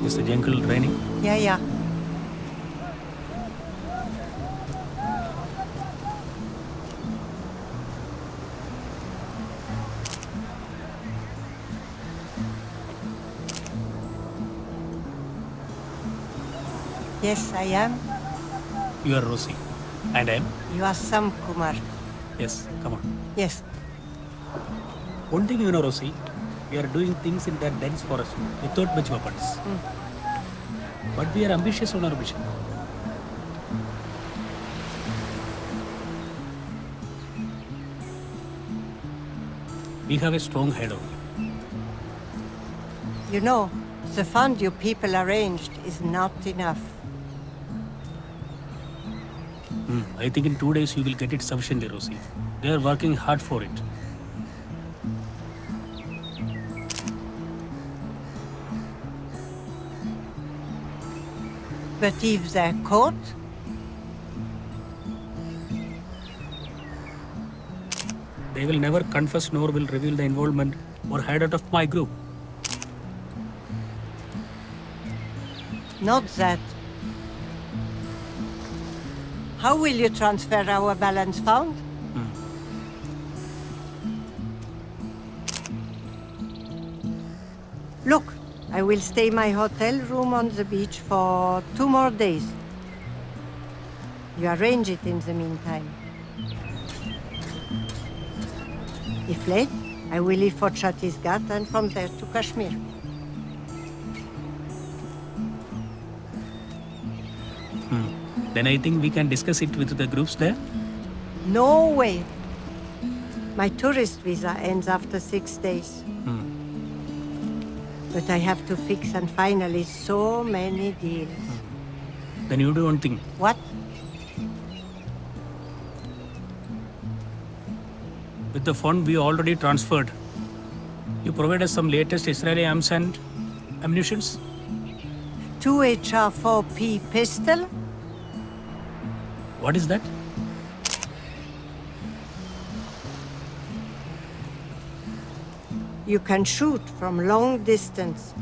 Is the jungle raining? Yeah. Yes, I am. You are Rosie. And I am? You are Sam Kumar. Yes, come on. Yes. One thing you know, Rosie, we are doing things in that dense forest without much weapons. But we are ambitious on our mission. We have a strong head on. You know, the fund you people arranged is not enough. I think in 2 days you will get it sufficiently, Rosie. They are working hard for it. But if they're caught, they will never confess nor will reveal the involvement or hideout of my group. not that. How will you transfer our balance fund? Look, I will stay my hotel room on the beach for 2 more days. You arrange it in the meantime. If late, I will leave for Chhattisgarh and from there to Kashmir. Then I think we can discuss it with the groups there. No way. My tourist visa ends after 6 days. But I have to fix and finalize so many deals. Then you do one thing. What? With the fund we already transferred, you provide us some latest Israeli arms and ammunitions. 2 HR-4P pistol? What is that? You can shoot from long distance.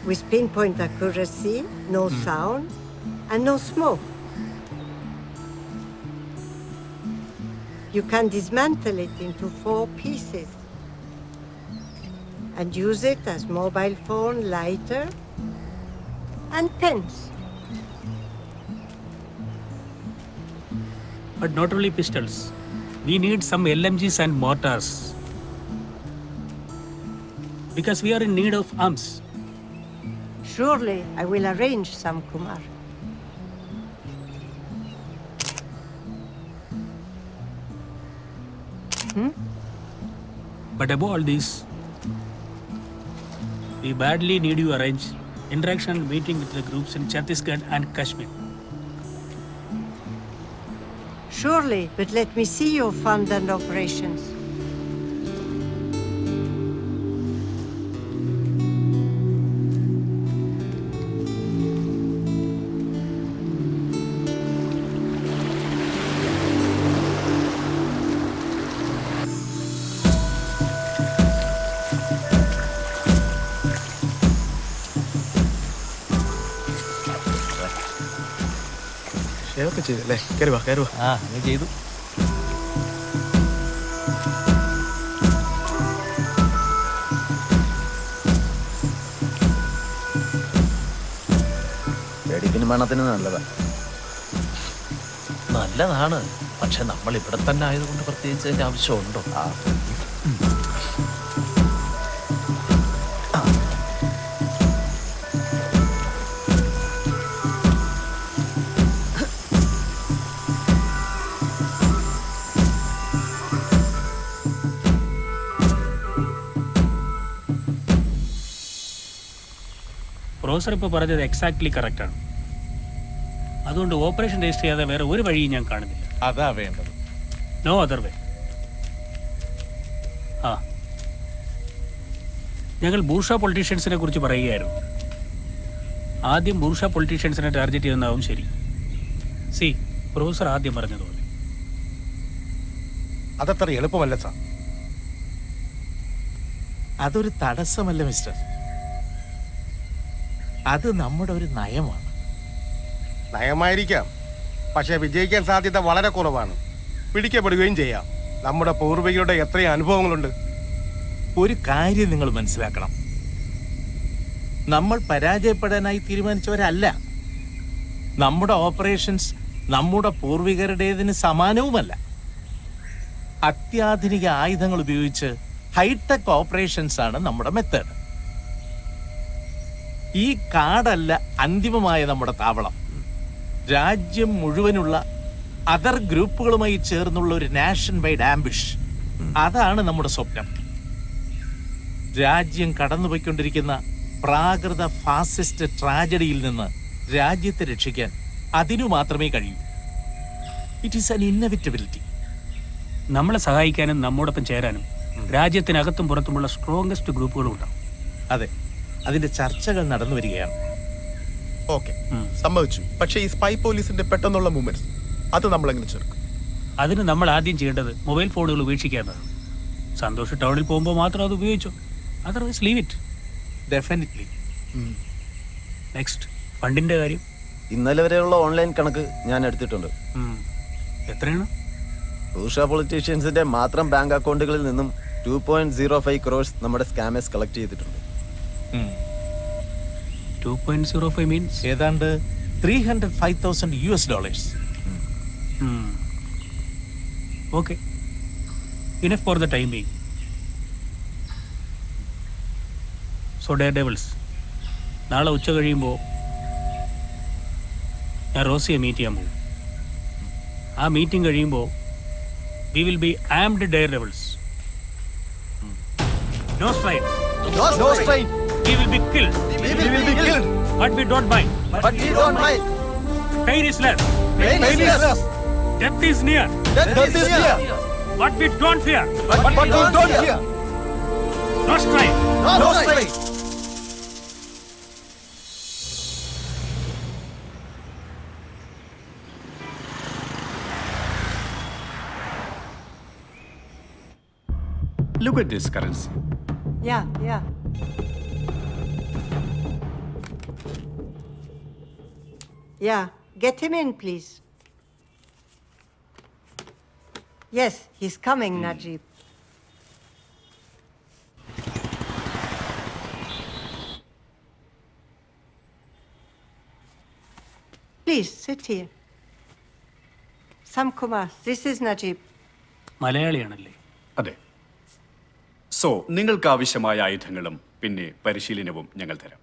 With pinpoint accuracy, no sound, and no smoke. You can dismantle it into 4 pieces and use it as mobile phone, lighter, and pens. But not only pistols. We need some LMGs and mortars. Because we are in need of arms. Surely, I will arrange some, Kumar. But above all this, we badly need you arrange interaction and meeting with the groups in Chhattisgarh and Kashmir. Surely, but let me see your fund and operations. ഷേവൊക്കെ ചെയ്തല്ലേ? കയറുവാ കയറുവാ. ആ അങ്ങ് ചെയ്തു. വെടിപ്പിന് മണത്തിന് നല്ലതാ. നല്ലതാണ്, പക്ഷെ നമ്മൾ ഇവിടെ തന്നെ ആയതുകൊണ്ട് പ്രത്യേകിച്ച് അതിന്റെ ആവശ്യമുണ്ടോ? പ്രൊഫസർ ഇപ്പോൾ പറഞ്ഞത് എക്സാക്ട്ലി കറക്റ്റാണ്. അതുകൊണ്ട് ഓപ്പറേഷൻ രജിസ്റ്റർ ചെയ്യാതെ വേറെ ഒരു വഴിയും ഞാൻ കാണുന്നില്ല. അതാ വേണ്ടത്. No other way. ആ, ഞങ്ങൾ ബൂർഷ പൊളിറ്റീഷ്യൻസിനെ കുറിച്ച് പറയുകയായിരുന്നു. ആദ്യം ബൂർഷ പൊളിറ്റീഷ്യൻസിനെ ടാർഗറ്റ് ചെയ്യുന്നതാവും ശരി. സി, പ്രൊഫസർ ആദ്യം പറഞ്ഞതുപോലെ അതത്ര എളുപ്പമല്ല സാർ. അതൊരു തടസ്സമല്ല മിസ്റ്റർ, അത് നമ്മുടെ ഒരു നയമാണ്. നയമായിരിക്കാം, പക്ഷേ വിജയിക്കാൻ സാധ്യത വളരെ കുറവാണ്. പിടിക്കപ്പെടുകയും ചെയ്യാം. നമ്മുടെ പൂർവികരുടെ എത്രയും അനുഭവങ്ങളുണ്ട്. ഒരു കാര്യം നിങ്ങൾ മനസ്സിലാക്കണം, നമ്മൾ പരാജയപ്പെടാനായി തീരുമാനിച്ചവരല്ല. നമ്മുടെ ഓപ്പറേഷൻസ് നമ്മുടെ പൂർവികരുടേതിന് സമാനവുമല്ല. അത്യാധുനിക ആയുധങ്ങൾ ഉപയോഗിച്ച് ഹൈടെക് ഓപ്പറേഷൻസ് ആണ് നമ്മുടെ മെത്തേഡ്. ഈ കാടല്ല അന്തിമമായ നമ്മുടെ താവളം. രാജ്യം മുഴുവനുള്ള അതർ ഗ്രൂപ്പുകളുമായി ചേർന്നുള്ള ഒരു നാഷൻ വൈഡ് ആംബിഷ്, അതാണ് നമ്മുടെ സ്വപ്നം. രാജ്യം കടന്നുപോയിക്കൊണ്ടിരിക്കുന്ന പ്രാകൃത ഫാസിസ്റ്റ് ട്രാജഡിയിൽ നിന്ന് രാജ്യത്തെ രക്ഷിക്കാൻ അതിനു മാത്രമേ കഴിയൂ. It is an ഇന്നവിറ്റബിലിറ്റി. നമ്മളെ സഹായിക്കാനും നമ്മോടൊപ്പം ചേരാനും രാജ്യത്തിനകത്തും പുറത്തുമുള്ള സ്ട്രോങ്ങസ്റ്റ് ഗ്രൂപ്പുകളും ഉണ്ടാവും. അതെ, അതിന്റെ ചർച്ചകൾ നടന്നു വരികയാണ്. ഓക്കെ, സമ്മതിച്ചു. പക്ഷേ ഈ സ്പൈ പോലീസിന്റെ പെട്ടെന്നുള്ള മൂവ്മെന്റ്സ് അത് നമ്മൾ എങ്ങനെ ചേർക്കും? അതിന് നമ്മൾ ആദ്യം ചെയ്യേണ്ടത് മൊബൈൽ ഫോണുകൾ ഉപേക്ഷിക്കാനാണ്. സന്തോഷ് ടൗണിൽ പോകുമ്പോൾ മാത്രം അത് ഉപയോഗിച്ചു, otherwise leave it. Definitely. Next, ഫണ്ടിന്റെ കാര്യം. ഇന്നലെ വരെയുള്ള ഓൺലൈൻ കണക്ക് ഞാൻ എടുത്തിട്ടുണ്ട്. എത്രയാണ്? ബൂർഷ പൊളിറ്റീഷ്യൻസിന്റെ മാത്രം ബാങ്ക് അക്കൗണ്ടുകളിൽ നിന്നും 2.05 crores നമ്മുടെ സ്കാമേഴ്സ് കളക്ട് ചെയ്തിട്ടുണ്ട്. 2.05 മീൻസ് ഏതാണ്ട് $305,000. Okay, enough for the time being. So daredevils, നാളെ ഉച്ച കഴിയുമ്പോൾ ഞാൻ റോസിയെ മീറ്റ് ചെയ്യാൻ പോകും. ആ മീറ്റിംഗ് കഴിയുമ്പോൾ we will be armed daredevils. No strain. No strain. We will be killed. We will be killed. But we don't mind. But we don't mind. Pain is less. Pain is less. Death is near. Death is near. But we don't fear. But we don't fear. No strain. No strain. Look at this currency. Yeah. Yeah, get him in, please. Yes, he's coming, Najib. Please, sit here. Sam Kumar, this is Najib. മലയാളിയാണല്ലേ? അതെ. So നിങ്ങൾക്ക് ആവശ്യമായ ആയുധങ്ങളും പിന്നെ പരിശീലനവും ഞങ്ങൾ തരാം.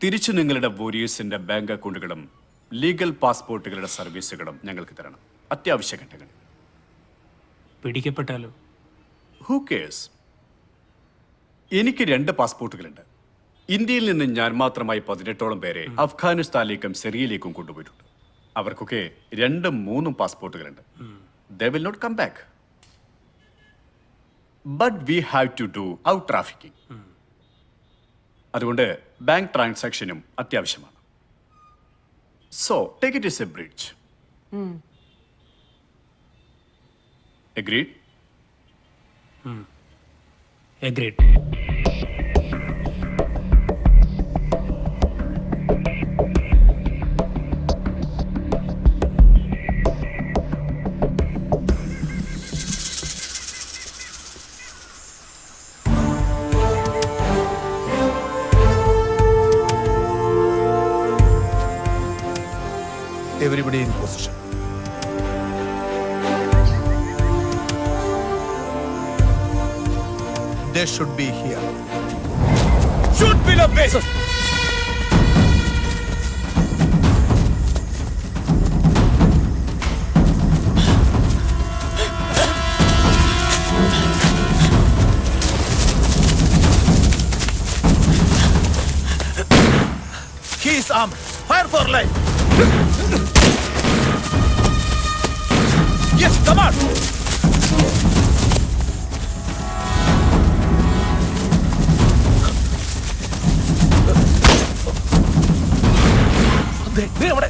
തിരിച്ചു നിങ്ങളുടെ വോരിയേഴ്സിന്റെ ബാങ്ക് അക്കൗണ്ടുകളും ലീഗൽ പാസ്പോർട്ടുകളുടെ സർവീസുകളും ഞങ്ങൾക്ക് തരണം. അത്യാവശ്യ ഘട്ടങ്ങൾ. പിടിക്കപ്പെട്ടാലോ? Who cares? എനിക്ക് 2 പാസ്പോർട്ടുകളുണ്ട്. ഇന്ത്യയിൽ നിന്ന് ഞാൻ മാത്രമായി 18ഓളം പേരെ അഫ്ഗാനിസ്ഥാനിലേക്കും സിറിയയിലേക്കും കൊണ്ടുപോയിട്ടുണ്ട്. അവർക്കൊക്കെ 2ഉം 3ഉം പാസ്പോർട്ടുകളുണ്ട്. They will not come back. But we have to do out trafficking. അതുകൊണ്ട് ബാങ്ക് ട്രാൻസാക്ഷനും അത്യാവശ്യമാണ്. So take it is a bridge. Agreed? Agreed. Everybody in position. They should be here. Shoot below base. He is armed. Fire for life. Yes, come on. അവിടെ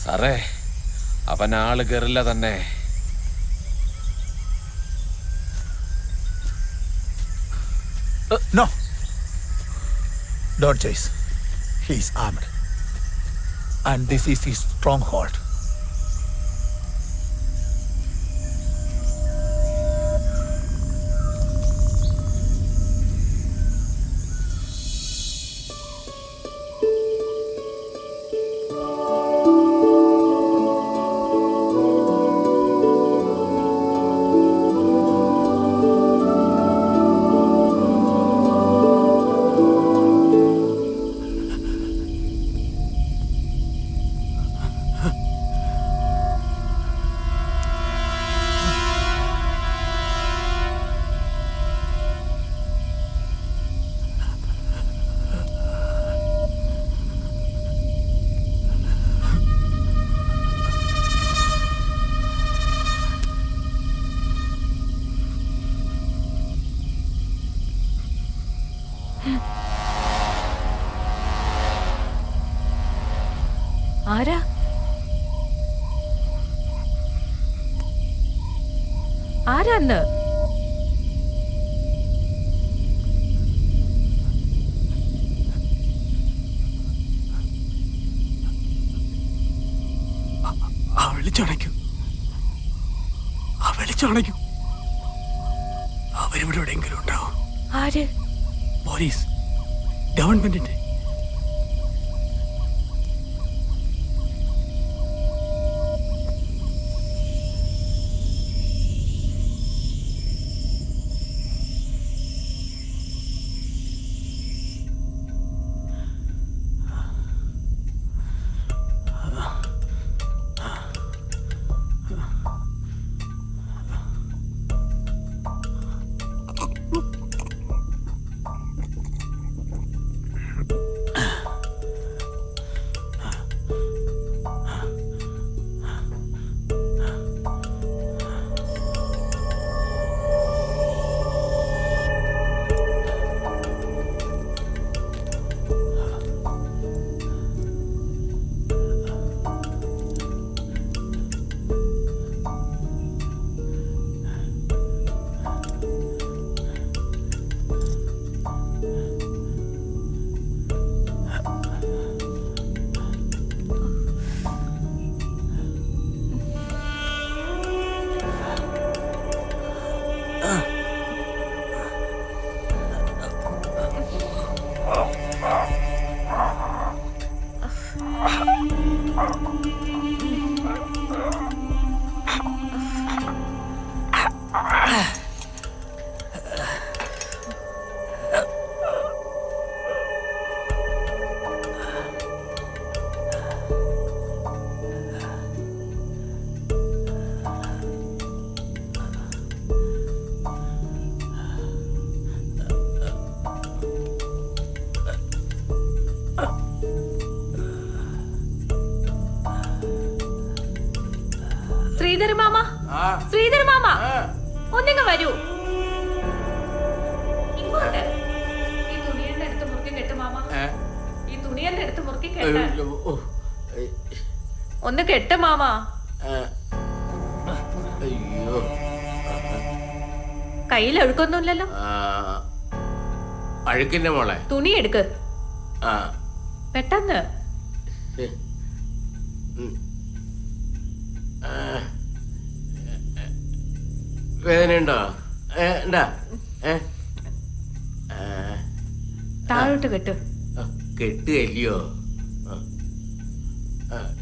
സാറേ, അവൻ ആള് കയറില്ല തന്നെ. No. Don't chase. He is armed. And this is his stronghold. ആരാ? ആരാന്ന്? വിളിച്ചടയ്ക്കൂ, വിളിച്ചടയ്ക്കൂ. അവരിവിടെ എവിടെയെങ്കിലും ഉണ്ടാവും. ആര്? പോലീസ്, ഗവൺമെന്റിന്റെ. ശ്രീധര മാമ, ശ്രീധര മാമ, ഒന്നിങ്ങ് വരൂ. ഇങ്ങോട്ട്. ഈ തുണിയെല്ലാം എടുത്ത് മുറുക്കി കെട്ട് മാമ. ഈ തുണിയെല്ലാം എടുത്ത് മുറുക്കി കെട്ട്. ഒന്ന് കെട്ട് മാമ. അയ്യോ, കയ്യിൽ അഴുക്കൊന്നുമില്ലല്ലോ. അഴുക്കിന്റെ മോളെ തുണി എടുക്ക് പെട്ടെന്ന്. വേദനയുണ്ടോ? താഴോട്ട് കെട്ട്. കെട്ടുകല്ലയോ?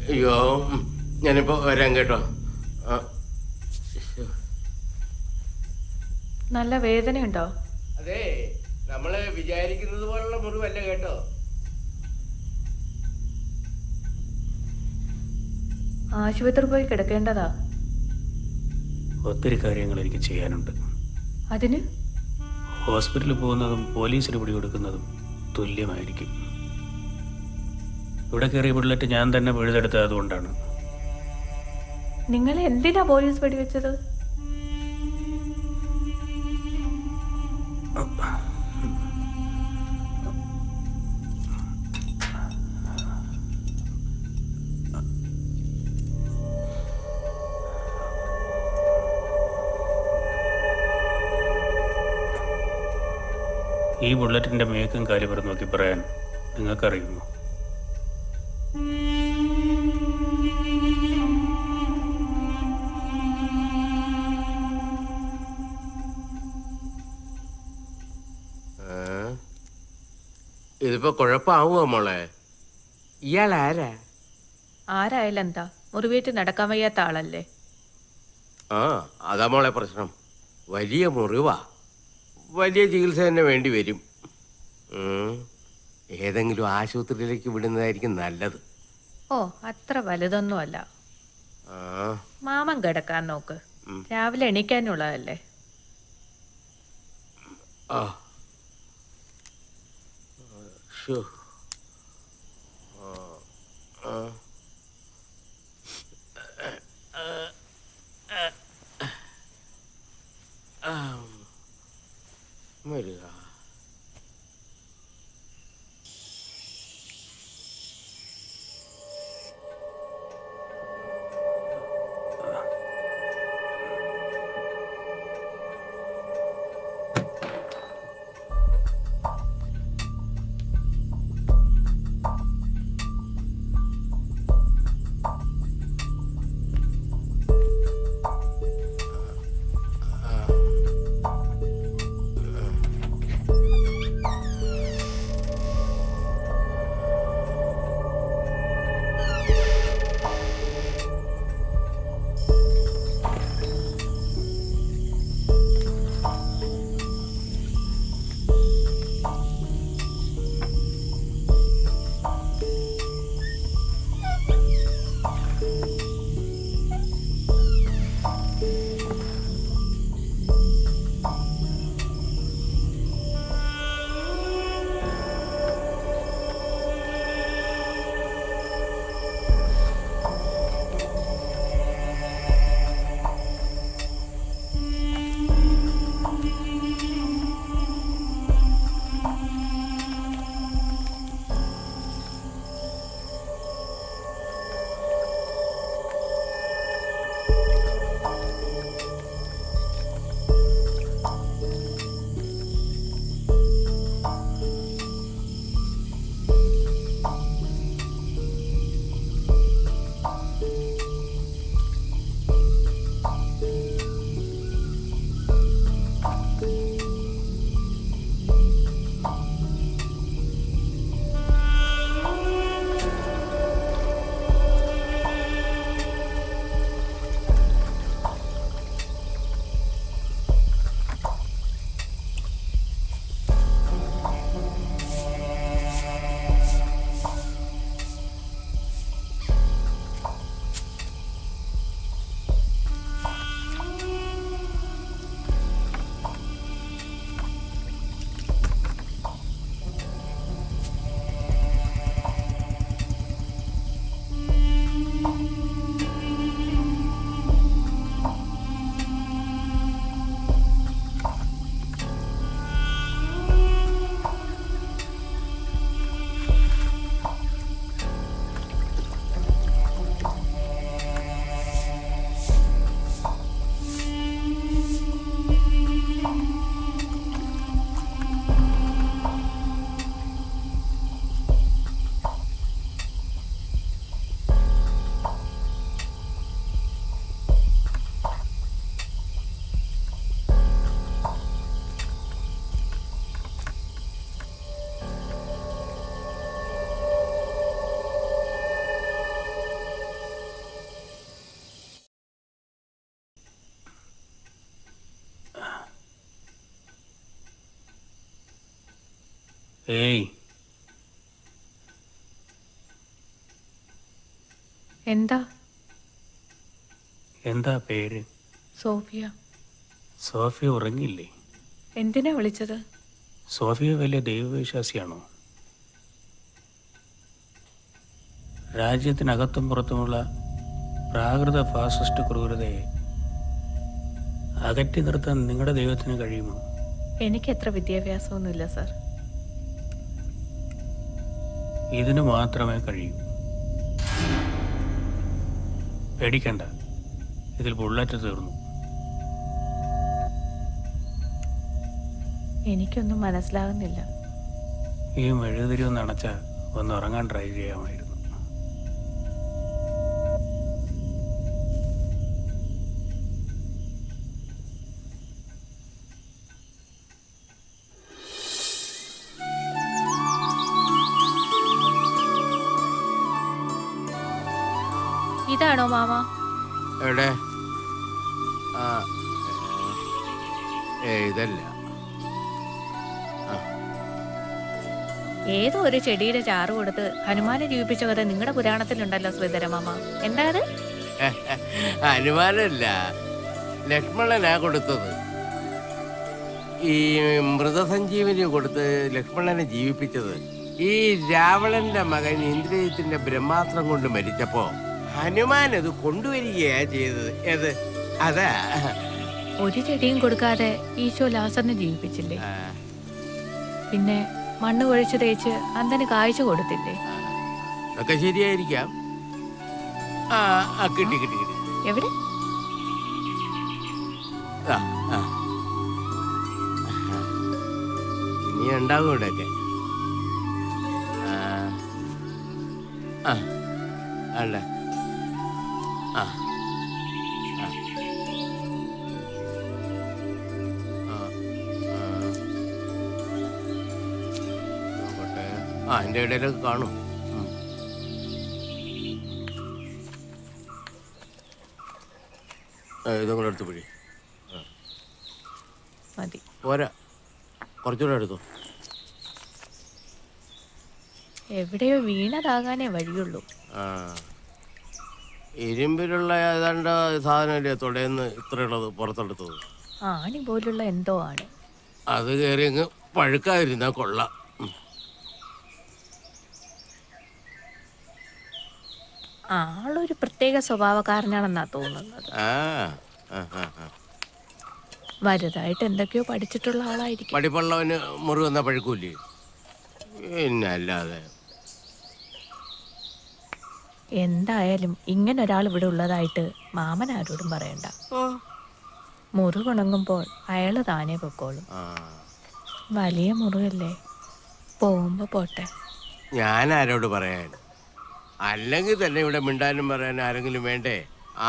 അയ്യോ, ഞാനിപ്പോ വരാൻ കേട്ടോ. നല്ല വേദനയുണ്ടോ? അതെ, നമ്മള് വിചാരിക്കുന്നത് പോലുള്ള മുറിവല്ല കേട്ടോ. ആശുപത്രി പോയി കിടക്കേണ്ടതാ. ഒത്തിരി കാര്യങ്ങൾ എനിക്ക് ചെയ്യാനുണ്ട്. അതിന് ഹോസ്പിറ്റലിൽ പോകുന്നതും പോലീസിന് പിടികൊടുക്കുന്നതും തുല്യമായിരിക്കും. ഇവിടെ കയറിയ ബുള്ളറ്റ് ഞാൻ തന്നെ പിഴുതെടുത്തത് അതുകൊണ്ടാണ്. നിങ്ങളെ എന്തിനാ പോലീസ് വെടിവെച്ചത്? ഈ ബുള്ളറ്റിന്റെ മേക്കും കാലിബർ നോക്കി പറയാൻ നിങ്ങൾക്കറിയുമോ? ഇതിപ്പോ കുഴപ്പമാവുമോ മോളെ? ഇയാൾ ആരാ? ആരായാലും എന്താ, മുറിവേറ്റ് നടക്കാൻ വയ്യാത്ത ആളല്ലേ. അതാ മോളെ പ്രശ്നം. വലിയ മുറിവാ, വലിയ ചികിത്സ തന്നെ വേണ്ടി വരും. ഏതെങ്കിലും ആശുപത്രിയിലേക്ക് വിടുന്നതായിരിക്കും നല്ലത്. ഓ, അത്ര വലുതൊന്നും അല്ല. മാമൻ കിടക്കാൻ നോക്ക്, രാവിലെ എണീക്കാനുള്ളതല്ലേ. വരിക. ഏയ് എന്താ? എന്താ പേര്? സോഫിയ. സോഫിയ ഉറങ്ങിയില്ലേ? എന്തിനാ വിളിച്ചത്? സോഫിയ വലിയ ദൈവവിശ്വാസിയാണോ? രാജ്യത്തിനകത്തും പുറത്തുമുള്ള പ്രാകൃത ഫാസിസ്റ്റ് ക്രൂരതയെ അകറ്റി നിർത്താൻ നിങ്ങളുടെ ദൈവത്തിന് കഴിയുമോ? എനിക്ക് എത്ര വിദ്യാഭ്യാസമൊന്നുമില്ല സാർ. ഇതിന് മാത്രമേ കഴിയൂ. പേടിക്കണ്ട, ഇതിൽ ബുള്ളറ്റ് തീർന്നു. എനിക്കൊന്നും മനസ്സിലാകുന്നില്ല. ഈ മെഴുകുതിരി ഒന്ന് അണച്ചാൽ ഒന്ന് ഉറങ്ങാൻ ട്രൈ ചെയ്യാമായിരുന്നു. ഇതാണോ മാമ? എവിടെ? ആ ഇതല്ല. ഏതോ ഒരു ചെടിയുടെ ചാറ് കൊടുത്ത് ഹനുമാനെ ജീവിപ്പിച്ച കഥ നിങ്ങളുടെ പുരാണത്തിലുണ്ടല്ലോ ശ്രീധര മാമ. എന്താ അത്? ഹനുമാനല്ല, ലക്ഷ്മണനാ കൊടുത്തത്. ഈ മൃതസഞ്ജീവനി കൊടുത്ത് ലക്ഷ്മണനെ ജീവിപ്പിച്ചത് ഈ രാവണന്റെ മകൻ ഇന്ദ്രജിത്തിന്റെ ബ്രഹ്മാസ്ത്രം കൊണ്ട് മരിച്ചപ്പോ ഹനുമാൻ അത് കൊണ്ടുവരികയാ ചെയ്തത്. ഏത്? അതാ. ഒരു ചെടിയും കൊടുക്കാതെ ഈശോ ലാസറിനെ ജീവിപ്പിച്ചില്ലേ? പിന്നെ മണ്ണ് കുഴച്ച് തേച്ച് അന്തന് കാഴ്ച കൊടുത്തില്ലേ? ഒക്കെ ശരിയായിരിക്കാം. കിട്ടി കിട്ടി കിട്ടി. എവിടെ? ഇനി ഉണ്ടാവും ഇവിടെയൊക്കെ. അല്ല നോക്കട്ടെ. അതിൻ്റെ ഇടയിലൊക്കെ കാണും. ഇതും കൂടെ എടുത്ത് പിടി. മതി. പോരാ, കുറച്ചുകൂടെ എടുത്തോ. എവിടെയോ വീണതാകാനേ വഴിയുള്ളൂ. ഇരുമ്പിലുള്ള ഏതാണ്ട് സാധനമല്ലേ തൊടേന്ന് ഇത്രയുള്ളത് പുറത്തെടുത്തത്? ആണി പോലുള്ള എന്തോ ആണ്. അത് കയറി അങ്ങ് പഴുക്കാതിരുന്നാ കൊള്ളാം. ആളൊരു പ്രത്യേക സ്വഭാവക്കാരനാണെന്നാ തോന്നുന്നത്. വലുതായിട്ട് എന്തൊക്കെയോ പഠിച്ചിട്ടുള്ള ആളായിരിക്കും. പഠിപ്പുള്ളവന് മുറി വന്നാ പഴുക്കൂല്ലേ? പിന്നെ അല്ലാതെ. എന്തായാലും ഇങ്ങനെ ഒരാൾ ഇവിടെ ഉള്ളതായിട്ട് മാമൻ ആരോടും പറയണ്ട. മുറിവുണങ്ങുമ്പോൾ അയാള് താനേ പൊക്കോളും. വലിയ മുറിവല്ലേ, പോകുമ്പോ പോട്ടെ. ഞാൻ ആരോട് പറയാൻ? അല്ലെങ്കിൽ തന്നെ ഇവിടെ മിണ്ടാനും പറയാൻ ആരെങ്കിലും വേണ്ടേ?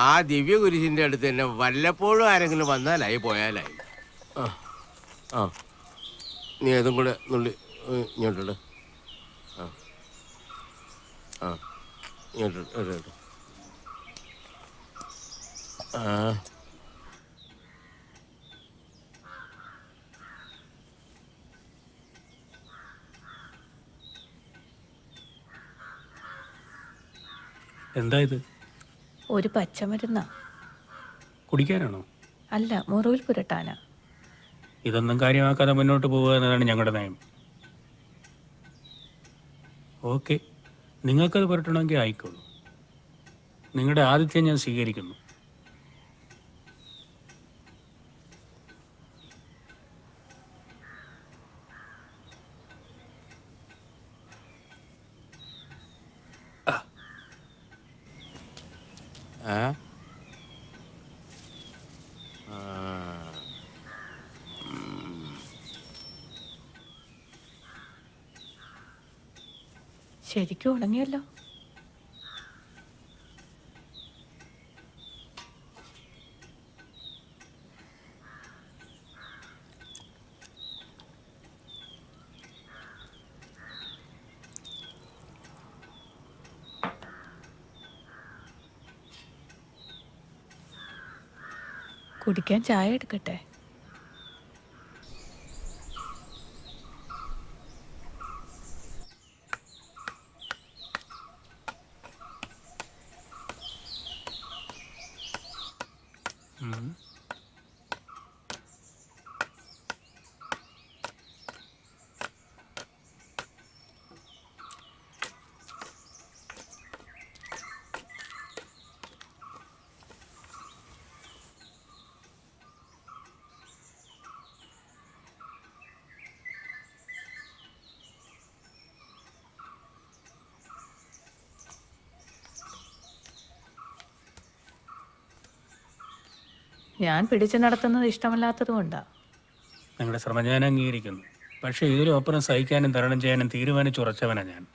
ആ ദിവ്യ കുരിശിന്റെ അടുത്ത് തന്നെ വല്ലപ്പോഴും ആരെങ്കിലും വന്നാലായി പോയാലായി. നീ ഏതും കൂടെ നുള്ളി ഇങ്ങോട്ട്. ഇങ്ങോട്ട്. എന്താ ഇത്? ഒരു പച്ചമരുന്നാ. കുടിക്കാനാണോ? അല്ല, മുറിവിൽ പുരട്ടാനാ. ഇതൊന്നും കാര്യമാക്കാതെ മുന്നോട്ട് പോകുക എന്നതാണ് ഞങ്ങളുടെ നയം. ഓക്കെ, നിങ്ങൾക്കത് പുരട്ടണമെങ്കിൽ ആയിക്കോളൂ. നിങ്ങളുടെ ആതിഥ്യം ഞാൻ സ്വീകരിക്കുന്നു. ശരിക്കും ഉണങ്ങിയല്ലോ. കുടിക്കാൻ ചായ എടുക്കട്ടെ? ഞാൻ പിടിച്ചു നടത്തുന്നത് ഇഷ്ടമല്ലാത്തത് കൊണ്ടാ. നിങ്ങളുടെ ശ്രമം ഞാൻ അംഗീകരിക്കുന്നു. പക്ഷേ ഇതിലും അപ്പുറം സഹിക്കാനും തരണം ചെയ്യാനും തീരുമാനിച്ചുറച്ചവനാ ഞാൻ.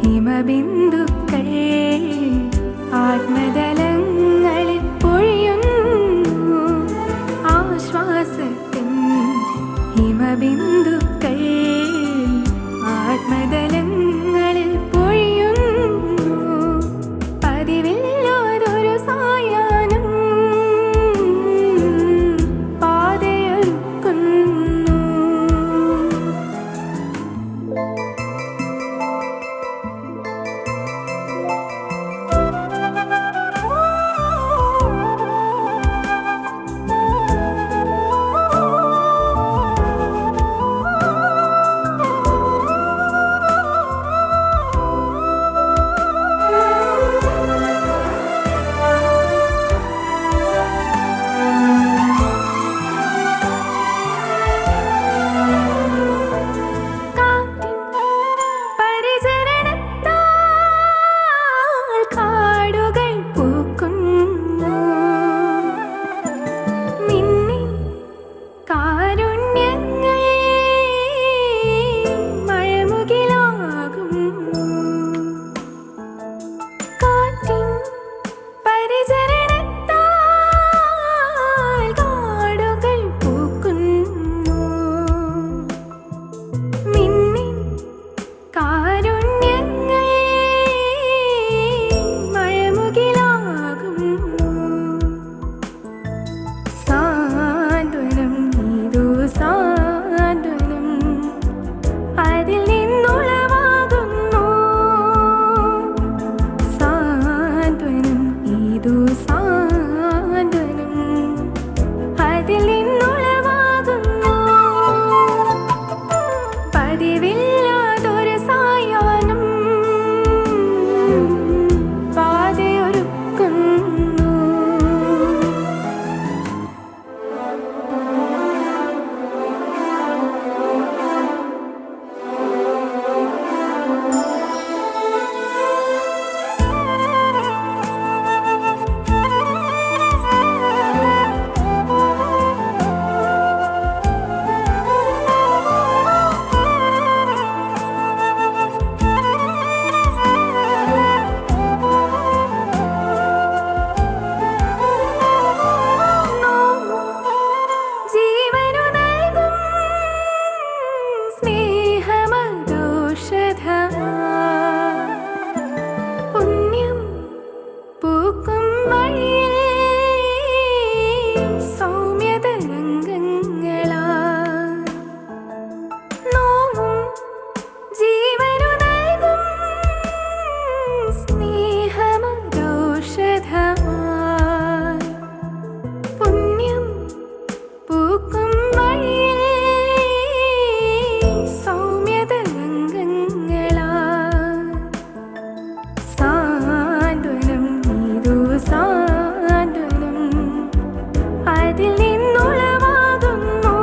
ഹിമബിന്ദുക്കൾ ആത്മതലങ്ങളിൽ പൊഴിയുന്നു. ആശ്വാസത്തിൻ ഹിമബിന്ദുക്കൾ ആത്മതലങ്ങളിൽ പൊഴിയുന്നു. പതിവില്ലാതൊരു സായാഹ്നം പാതയൊരുക്കുന്നു. അതിൽ നിന്നുളവാകുന്നു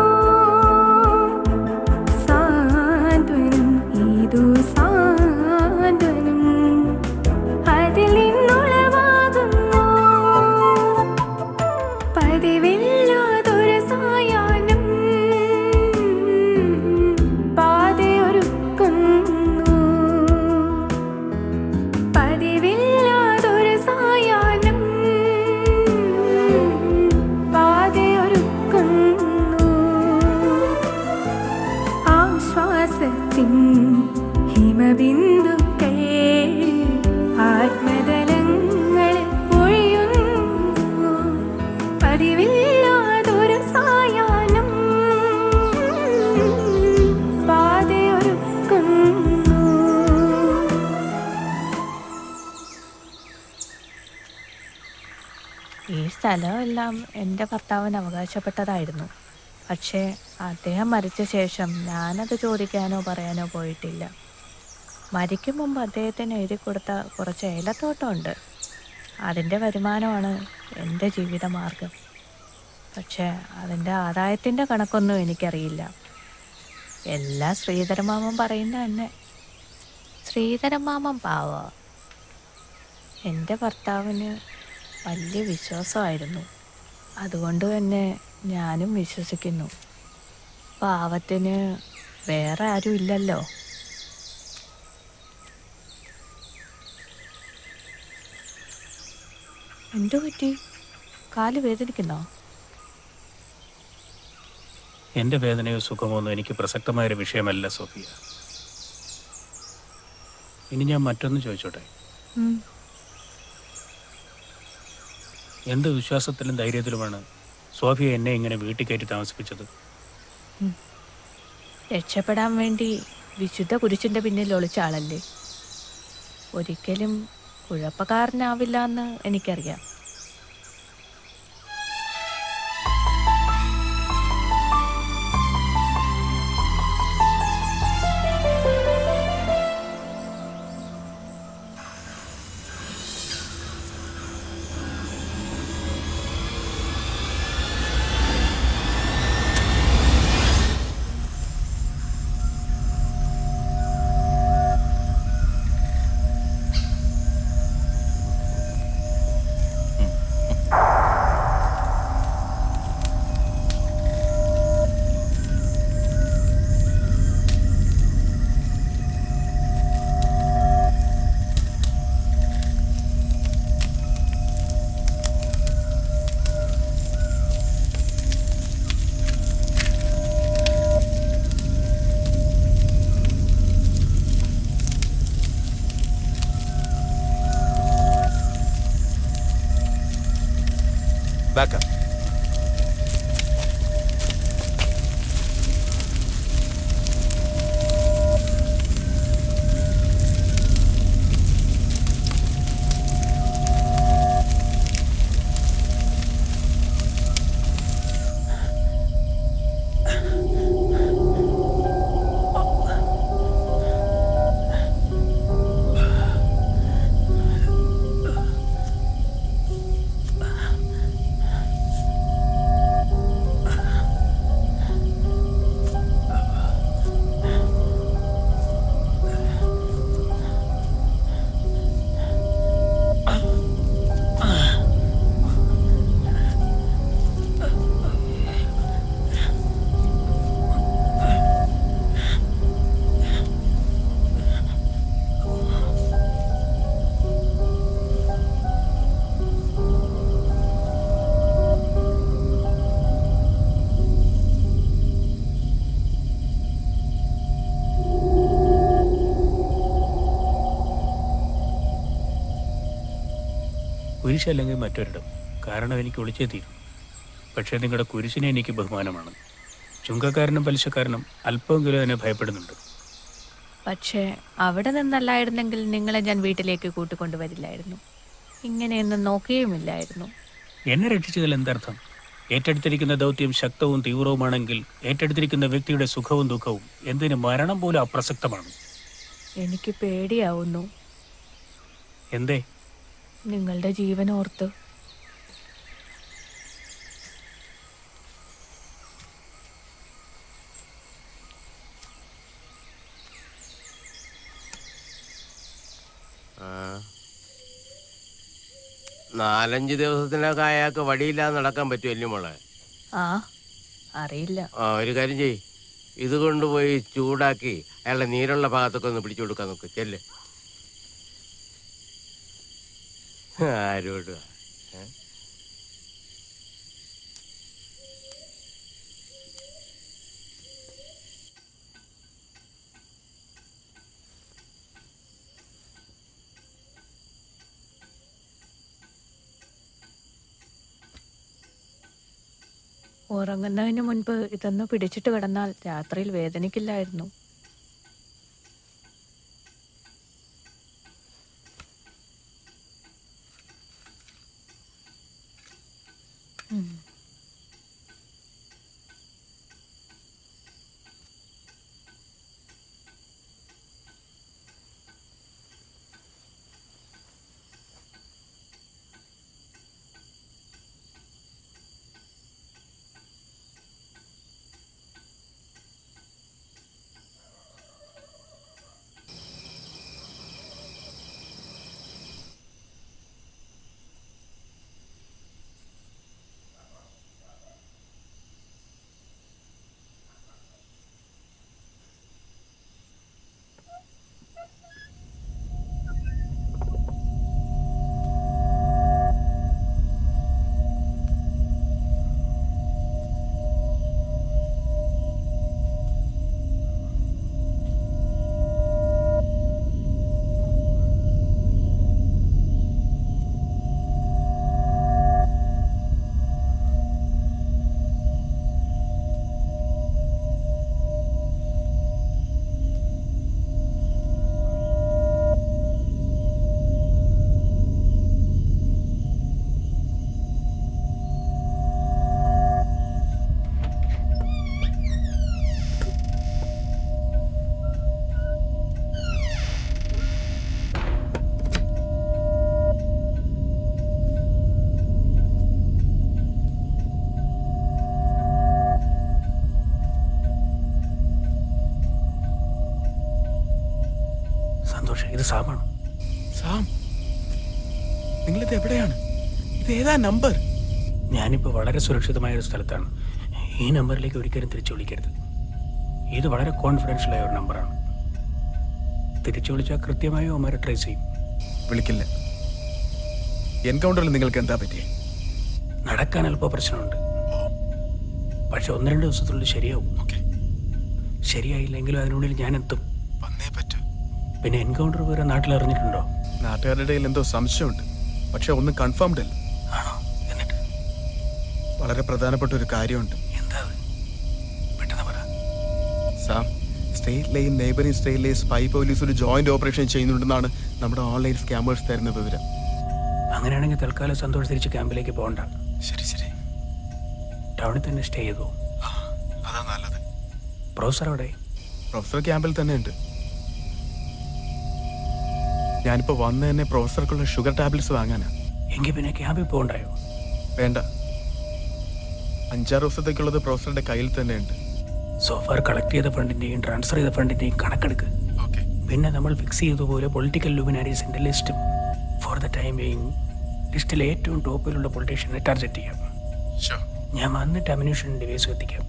ഇല്ലാതൊരു സായാഹ്നം പാതയൊരുക്കുന്നു. ഈ സ്ഥലമെല്ലാം എൻ്റെ ഭർത്താവിന് അവകാശപ്പെട്ടതായിരുന്നു. പക്ഷേ അദ്ദേഹം മരിച്ച ശേഷം ഞാനത് ചോദിക്കാനോ പറയാനോ പോയിട്ടില്ല. മരിക്കും മുമ്പ് അദ്ദേഹത്തിന് എഴുതി കൊടുത്ത കുറച്ച് ഏലത്തോട്ടമുണ്ട്. അതിൻ്റെ വരുമാനമാണ് എൻ്റെ ജീവിതമാർഗം. പക്ഷേ അതിൻ്റെ ആദായത്തിൻ്റെ കണക്കൊന്നും എനിക്കറിയില്ല. എല്ലാം ശ്രീധരമാമൻ പറയുന്ന തന്നെ. ശ്രീധരമാമൻ പാവ. എൻ്റെ ഭർത്താവിന് വലിയ വിശ്വാസമായിരുന്നു. അതുകൊണ്ട് തന്നെ ഞാനും വിശ്വസിക്കുന്നു. പാവത്തിന് വേറെ ആരും ഇല്ലല്ലോ. എന്തു പറ്റി? കാല് വേദനിക്കുന്നോ? എൻ്റെ വേദനയോ സുഖമോ ഒന്നും എനിക്ക് പ്രസക്തമായൊരു വിഷയമല്ല സോഫിയ. ഇനി ഞാൻ മറ്റൊന്ന് ചോദിച്ചോട്ടെ? എന്ത് വിശ്വാസത്തിലും ധൈര്യത്തിലുമാണ് സോഫിയ എന്നെ ഇങ്ങനെ വീട്ടിൽ കയറ്റി താമസിപ്പിച്ചത്? രക്ഷപ്പെടാൻ വേണ്ടി വിശുദ്ധ കുരിശിൻ്റെ പിന്നിൽ ഒളിച്ച ആളല്ലേ. ഒരിക്കലും കുഴപ്പക്കാരനാവില്ല എന്ന് എനിക്കറിയാം. Back up. കുരിശല്ലെങ്കിൽ മറ്റൊരിടം. കാരണം എനിക്ക് ഒളിച്ചേ തീരും. പക്ഷേ നിങ്ങളുടെ കുരിശിനെ എനിക്ക് ബഹുമാനമാണ്. ചുങ്കക്കാരനും പലിശക്കാരനും അല്പമെങ്കിലും അതിനെ ഭയപ്പെടുന്നുണ്ട്. പക്ഷേ അവിടെ നിന്നല്ലായിരുന്നെങ്കിൽ നിങ്ങളെ ഞാൻ വീട്ടിലേക്ക് കൂട്ടിക്കൊണ്ടുവരില്ലായിരുന്നു. ഇങ്ങനെയൊന്നും നോക്കുകയുമില്ലായിരുന്നു. എന്നെ രക്ഷിച്ചതിൽ എന്തർത്ഥം? ഏറ്റെടുത്തിരിക്കുന്ന ദൗത്യം ശക്തവും തീവ്രവുമാണെങ്കിൽ ഏറ്റെടുത്തിരിക്കുന്ന വ്യക്തിയുടെ സുഖവും ദുഃഖവും എന്തിന് മരണം പോലും അപ്രസക്തമാണ്. എനിക്ക് പേടിയാവുന്നു. എന്തേ? നിങ്ങളുടെ ജീവനോർത്ത്. നാലഞ്ച് ദിവസത്തിനൊക്കെ അയാൾക്ക് വടിയില്ലാതെ നടക്കാൻ പറ്റുമല്ലേ മോളെ? അറിയില്ല. ഒരു കാര്യം ചെയ്യ്, ഇത് കൊണ്ടുപോയി ചൂടാക്കി അയാളുടെ നീരുള്ള ഭാഗത്തൊക്കെ ഒന്ന് പിടിച്ചു കൊടുക്കാൻ നോക്ക്. ചെല്ല്. ആരോട്? ഉറങ്ങുന്നതിന് മുൻപ് ഇതൊന്ന് പിടിച്ചിട്ട് കിടന്നാൽ രാത്രിയിൽ വേദനിക്കില്ലായിരുന്നു. സന്തോഷം, ഇത് സാമാണ്. സാം, നിങ്ങളിത് എവിടെയാണ്? ഇത് ഏതാ നമ്പർ? ഞാനിപ്പോൾ വളരെ സുരക്ഷിതമായ ഒരു സ്ഥലത്താണ്. ഈ നമ്പറിലേക്ക് ഒരിക്കലും തിരിച്ചു വിളിക്കരുത്. ഇത് വളരെ കോൺഫിഡൻഷ്യൽ ആയ ഒരു നമ്പറാണ്. തിരിച്ചു വിളിച്ചാൽ കൃത്യമായി അവന്മാരെ ട്രേസ് ചെയ്യും. വിളിക്കില്ല. എൻകൗണ്ടറിൽ നിങ്ങൾക്ക് എന്താ പറ്റിയേ? നടക്കാൻ അല്പം പ്രശ്നമുണ്ട്, പക്ഷെ 1-2 ദിവസത്തിനുള്ളിൽ ശരിയാവും. ശരിയായില്ലെങ്കിലും അതിനുള്ളിൽ ഞാൻ എത്തും. വന്നേ പറ്റൂ. പിന്നെ എൻകൗണ്ടർ വിവരം നാട്ടിൽ അറിഞ്ഞിട്ടുണ്ടോ? നാട്ടുകാരുടെ ഇടയിൽ എന്തോ സംശയമുണ്ട്, പക്ഷെ ഒന്നും കൺഫേംഡ് അല്ല. ആണോ? എന്നിട്ട് വളരെ പ്രധാനപ്പെട്ട ഒരു കാര്യമുണ്ട്. എന്താ? പെട്ടെന്ന് പറ. സാം, സ്റ്റേറ്റിലെയും നെയ്ബറിംഗ് സ്റ്റേറ്റിലെയും സ്പൈ പോലീസ് ഒരു ജോയിന്റ് ഓപ്പറേഷൻ ചെയ്യുന്നുണ്ടെന്നാണ് നമ്മുടെ ഓൺലൈൻ സ്കാമേഴ്സ് തരുന്ന വിവരം. അങ്ങനെയാണെങ്കിൽ തൽക്കാലം സന്തോഷം തിരിച്ച് ക്യാമ്പിലേക്ക് പോകണ്ട. ശരി ശരി, ടൗണിൽ തന്നെ സ്റ്റേ ചെയ്തു. അതാ നല്ലത്. പ്രൊഫസർ അവിടെ? പ്രൊഫസർ ക്യാമ്പിൽ തന്നെ ഉണ്ട്. ഞാനിപ്പോൾ വന്ന് തന്നെ പ്രൊഫസർക്കുള്ള ഷുഗർ ടാബ്ലറ്റ്സ് വാങ്ങാനാ. എങ്കിൽ പിന്നെ ക്യാമ്പിൽ പോകണ്ടായോ? വേണ്ട, 5-6 ദിവസത്തേക്കുള്ളത് പ്രൊഫസറുടെ കയ്യിൽ തന്നെ ഉണ്ട്. സോഫാർ കളക്ട് ചെയ്ത ഫണ്ടിന്റെയും ട്രാൻസ്ഫർ ചെയ്ത ഫണ്ടിന്റെയും കണക്കെടുക്ക്. പിന്നെ നമ്മൾ ഫിക്സ് ചെയ്തതുപോലെ പൊളിറ്റിക്കൽ ലുമിനാരീസിന്റെ ലിസ്റ്റും. ഫോർ ദ ടൈം ബീയിങ് ലിസ്റ്റിലെ ഏറ്റവും ടോപ്പിലുള്ള പൊളിറ്റീഷ്യനെ ടാർഗറ്റ് ചെയ്യാം. ഞാൻ വന്നിട്ട് അമ്യൂണിഷൻ ഡിവൈസ് എത്തിക്കാം.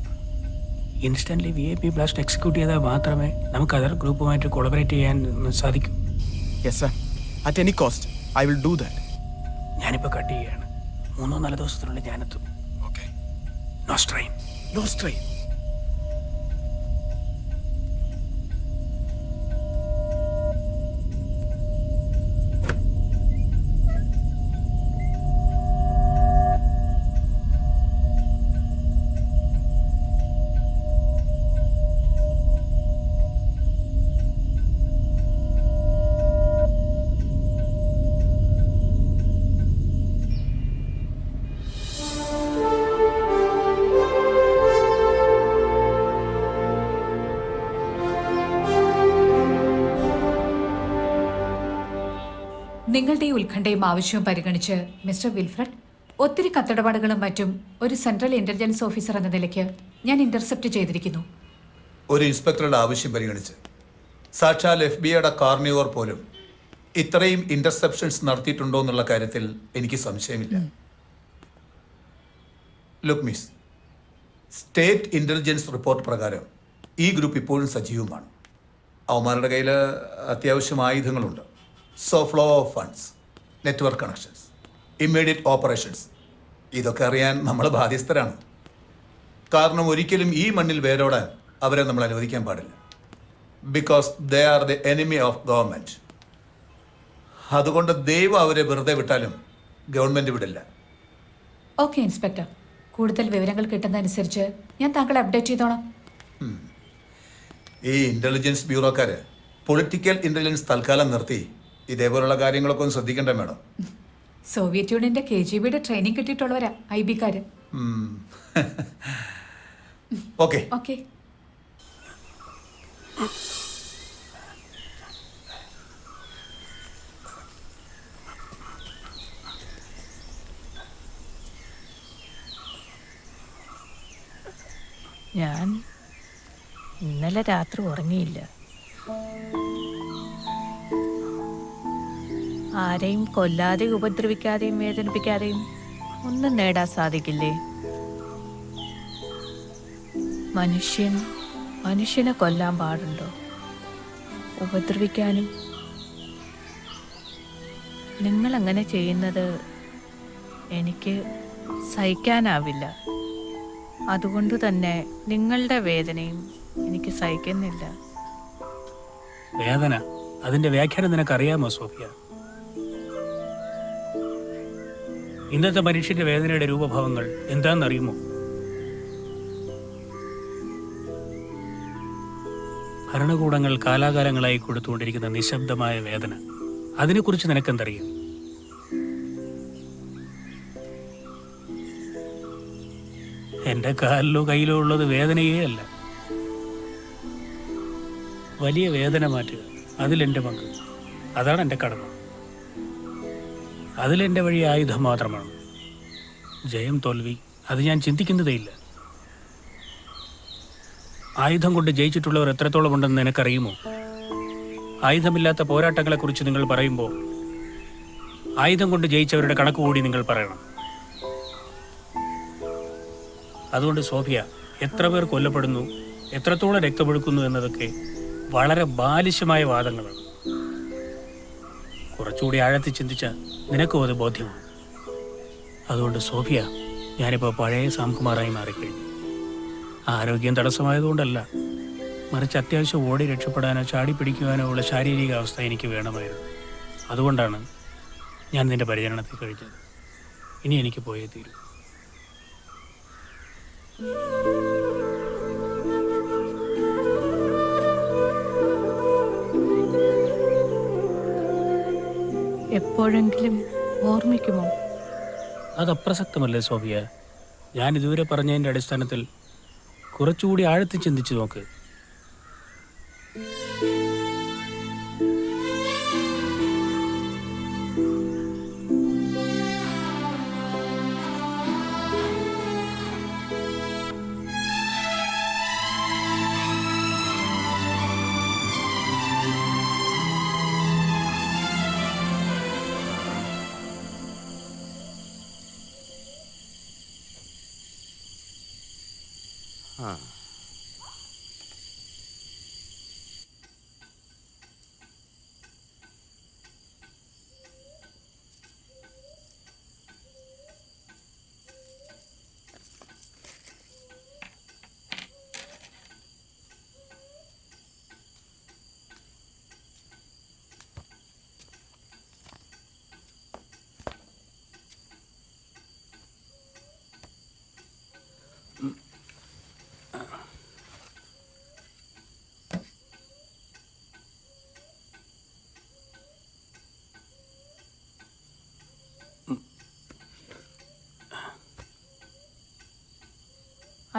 ഇൻസ്റ്റന്റ്ലി VIP ബ്ലാസ്റ്റ് എക്സിക്യൂട്ട് ചെയ്താൽ മാത്രമേ നമുക്ക് അതർ ഗ്രൂപ്പുമായിട്ട് കൊളബറേറ്റ് ചെയ്യാൻ സാധിക്കൂ. Yes sir, at any cost I will do that. ഞാനിപ്പോൾ കട്ട് ചെയ്യുകയാണ്. 3-4 ദിവസത്തിനുള്ളിൽ ഞാനെത്തും. Okay. No strain. No strain. നിങ്ങളുടെ ഈ ഉത്കണ്ഠയും ആവശ്യവും പരിഗണിച്ച് മിസ്റ്റർ വിൽഫ്രഡ്, ഒത്തിരി കത്തിടപാടുകളും മറ്റും ഒരു സെൻട്രൽ ഇന്റലിജൻസ് ഓഫീസർ എന്ന നിലയ്ക്ക് ഞാൻ ഇന്റർസെപ്റ്റ് ചെയ്തിരിക്കുന്നു. ഒരു ഇൻസ്പെക്ടറുടെ ആവശ്യം പരിഗണിച്ച് സാക്ഷാൽ FBI കാർണിവർ പോലും ഇത്രയും ഇന്റർസെപ്ഷൻസ് നടത്തിയിട്ടുണ്ടോ എന്നുള്ള കാര്യത്തിൽ എനിക്ക് സംശയമില്ല. Look miss, state intelligence report പ്രകാരം ഈ ഗ്രൂപ്പ് ഇപ്പോഴും സജീവമാണ്. അവന്മാരുടെ കയ്യിൽ അത്യാവശ്യം ആയുധങ്ങളുണ്ട്. So flow of funds, network connections, immediate operations, ഇതൊക്കെ അറിയാൻ നമ്മൾ ബാധ്യസ്ഥരാണ്. കാരണം ഒരിക്കലും ഈ മണ്ണിൽ വേരോടാൻ അവരെ നമ്മൾ അനുവദിക്കാൻ പാടില്ല. Because they are the enemy of government. അതുകൊണ്ട് ദൈവം അവരെ വെറുതെ വിട്ടാലും ഗവൺമെൻറ് വിടില്ല. ഓക്കെ ഇൻസ്പെക്ടർ, കൂടുതൽ വിവരങ്ങൾ കിട്ടുന്നതനുസരിച്ച് ഞാൻ താങ്കളെ അപ്ഡേറ്റ് ചെയ്തോളാം. ഈ ഇന്റലിജൻസ് ബ്യൂറോക്കാര് പൊളിറ്റിക്കൽ ഇന്റലിജൻസ് തൽക്കാലം നിർത്തി ഇതേപോലുള്ള കാര്യങ്ങളൊക്കെ ഒന്ന് ശ്രദ്ധിക്കണ്ടേ മാഡം? സോവിയറ്റ് യൂണിയന്റെ KGBയുടെ ട്രെയിനിങ് കിട്ടിയിട്ടുള്ളവരാ IB-ക്കാര്. ഓക്കെ. ഓക്കെ. ഞാൻ ഇന്നലെ രാത്രി ഉറങ്ങിയില്ല. ആരെയും കൊല്ലാതെയും ഉപദ്രവിക്കാതെയും വേദനിപ്പിക്കാതെയും ഒന്നും നേടാൻ സാധിക്കില്ലേ? മനുഷ്യനെ കൊല്ലാൻ പാടുണ്ടോ? ഉപദ്രവിക്കാനും? നിങ്ങളങ്ങനെ ചെയ്യുന്നത് എനിക്ക് സഹിക്കാനാവില്ല. അതുകൊണ്ട് തന്നെ നിങ്ങളുടെ വേദനയും എനിക്ക് സഹിക്കുന്നില്ല. വേദന, അതിന്റെ വ്യാഖ്യാനം നിനക്കറിയാമോ സോഫിയ? ഇന്നത്തെ മനുഷ്യന്റെ വേദനയുടെ രൂപഭാവങ്ങൾ എന്താണെന്നറിയുമോ? ഭരണകൂടങ്ങൾ കാലാകാലങ്ങളായി കൊടുത്തുകൊണ്ടിരിക്കുന്ന നിശബ്ദമായ വേദന, അതിനെക്കുറിച്ച് നിനക്കെന്തറിയാം? എന്റെ കാലിലോ കയ്യിലോ ഉള്ളത് വേദനയേ അല്ല. വലിയ വേദന മാറ്റുക, അതിലെന്റെ പങ്ക്. അതാണ് എൻ്റെ കടമ. അതിലെൻ്റെ വഴി ആയുധം മാത്രമാണ്. ജയം തോൽവി അത് ഞാൻ ചിന്തിക്കുന്നതേയില്ല. ആയുധം കൊണ്ട് ജയിച്ചിട്ടുള്ളവർ എത്രത്തോളം ഉണ്ടെന്ന് നിനക്കറിയുമോ? ആയുധമില്ലാത്ത പോരാട്ടങ്ങളെക്കുറിച്ച് നിങ്ങൾ പറയുമ്പോൾ ആയുധം കൊണ്ട് ജയിച്ചവരുടെ കണക്ക് കൂടി നിങ്ങൾ പറയണം. അതുകൊണ്ട് സോഫിയ, എത്ര പേർ കൊല്ലപ്പെടുന്നു, എത്രത്തോളം രക്തമൊഴുക്കുന്നു എന്നതൊക്കെ വളരെ ബാലിശമായ വാദങ്ങളാണ്. കുറച്ചുകൂടി ആഴത്തിൽ ചിന്തിച്ചാൽ നിനക്കും അത് ബോധ്യമാണ്. അതുകൊണ്ട് സോഫിയ, ഞാനിപ്പോൾ പഴയ സാംകുമാറായി മാറിക്കഴിഞ്ഞു. ആരോഗ്യം തടസ്സമായതുകൊണ്ടല്ല, മറിച്ച് അത്യാവശ്യം ഓടി രക്ഷപ്പെടാനോ ചാടി പിടിക്കുവാനോ ഉള്ള ശാരീരിക അവസ്ഥ എനിക്ക് വേണമായിരുന്നു. അതുകൊണ്ടാണ് ഞാൻ നിന്റെ പരിചരണത്തിൽ കഴിഞ്ഞത്. ഇനി എനിക്ക് പോയേ തീരൂ. എപ്പോഴെങ്കിലും ഓർമ്മിക്കുമോ? അത് അപ്രസക്തമല്ലേ സോഫിയ? ഞാൻ ഇതുവരെ പറഞ്ഞതിൻ്റെ അടിസ്ഥാനത്തിൽ കുറച്ചുകൂടി ആഴത്തിൽ ചിന്തിച്ചു നോക്ക്.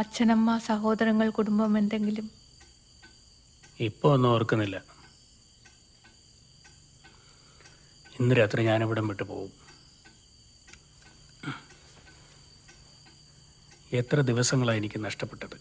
അച്ഛനമ്മ, സഹോദരങ്ങൾ, കുടുംബം എന്തെങ്കിലും? ഇപ്പോൾ ഒന്നും ഓർക്കുന്നില്ല. ഇന്ന് രാത്രി ഞാനിവിടം വിട്ടു പോകും. എത്ര ദിവസങ്ങളാണ് എനിക്ക് നഷ്ടപ്പെട്ടത്.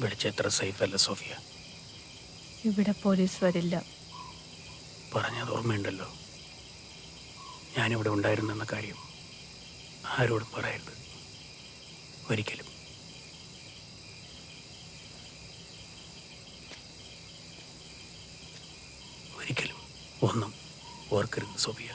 വെളിച്ചെത്ര സേഫ് അല്ല സോഫിയ. ഇവിടെ പോലീസ് വരില്ല. പറഞ്ഞത് ഓർമ്മയുണ്ടല്ലോ, ഞാനിവിടെ ഉണ്ടായിരുന്നെന്ന കാര്യം ആരോടും പറയരുത്, ഒരിക്കലും. ഒരിക്കലും ഒന്നും ഓർക്കരുത് സോഫിയ.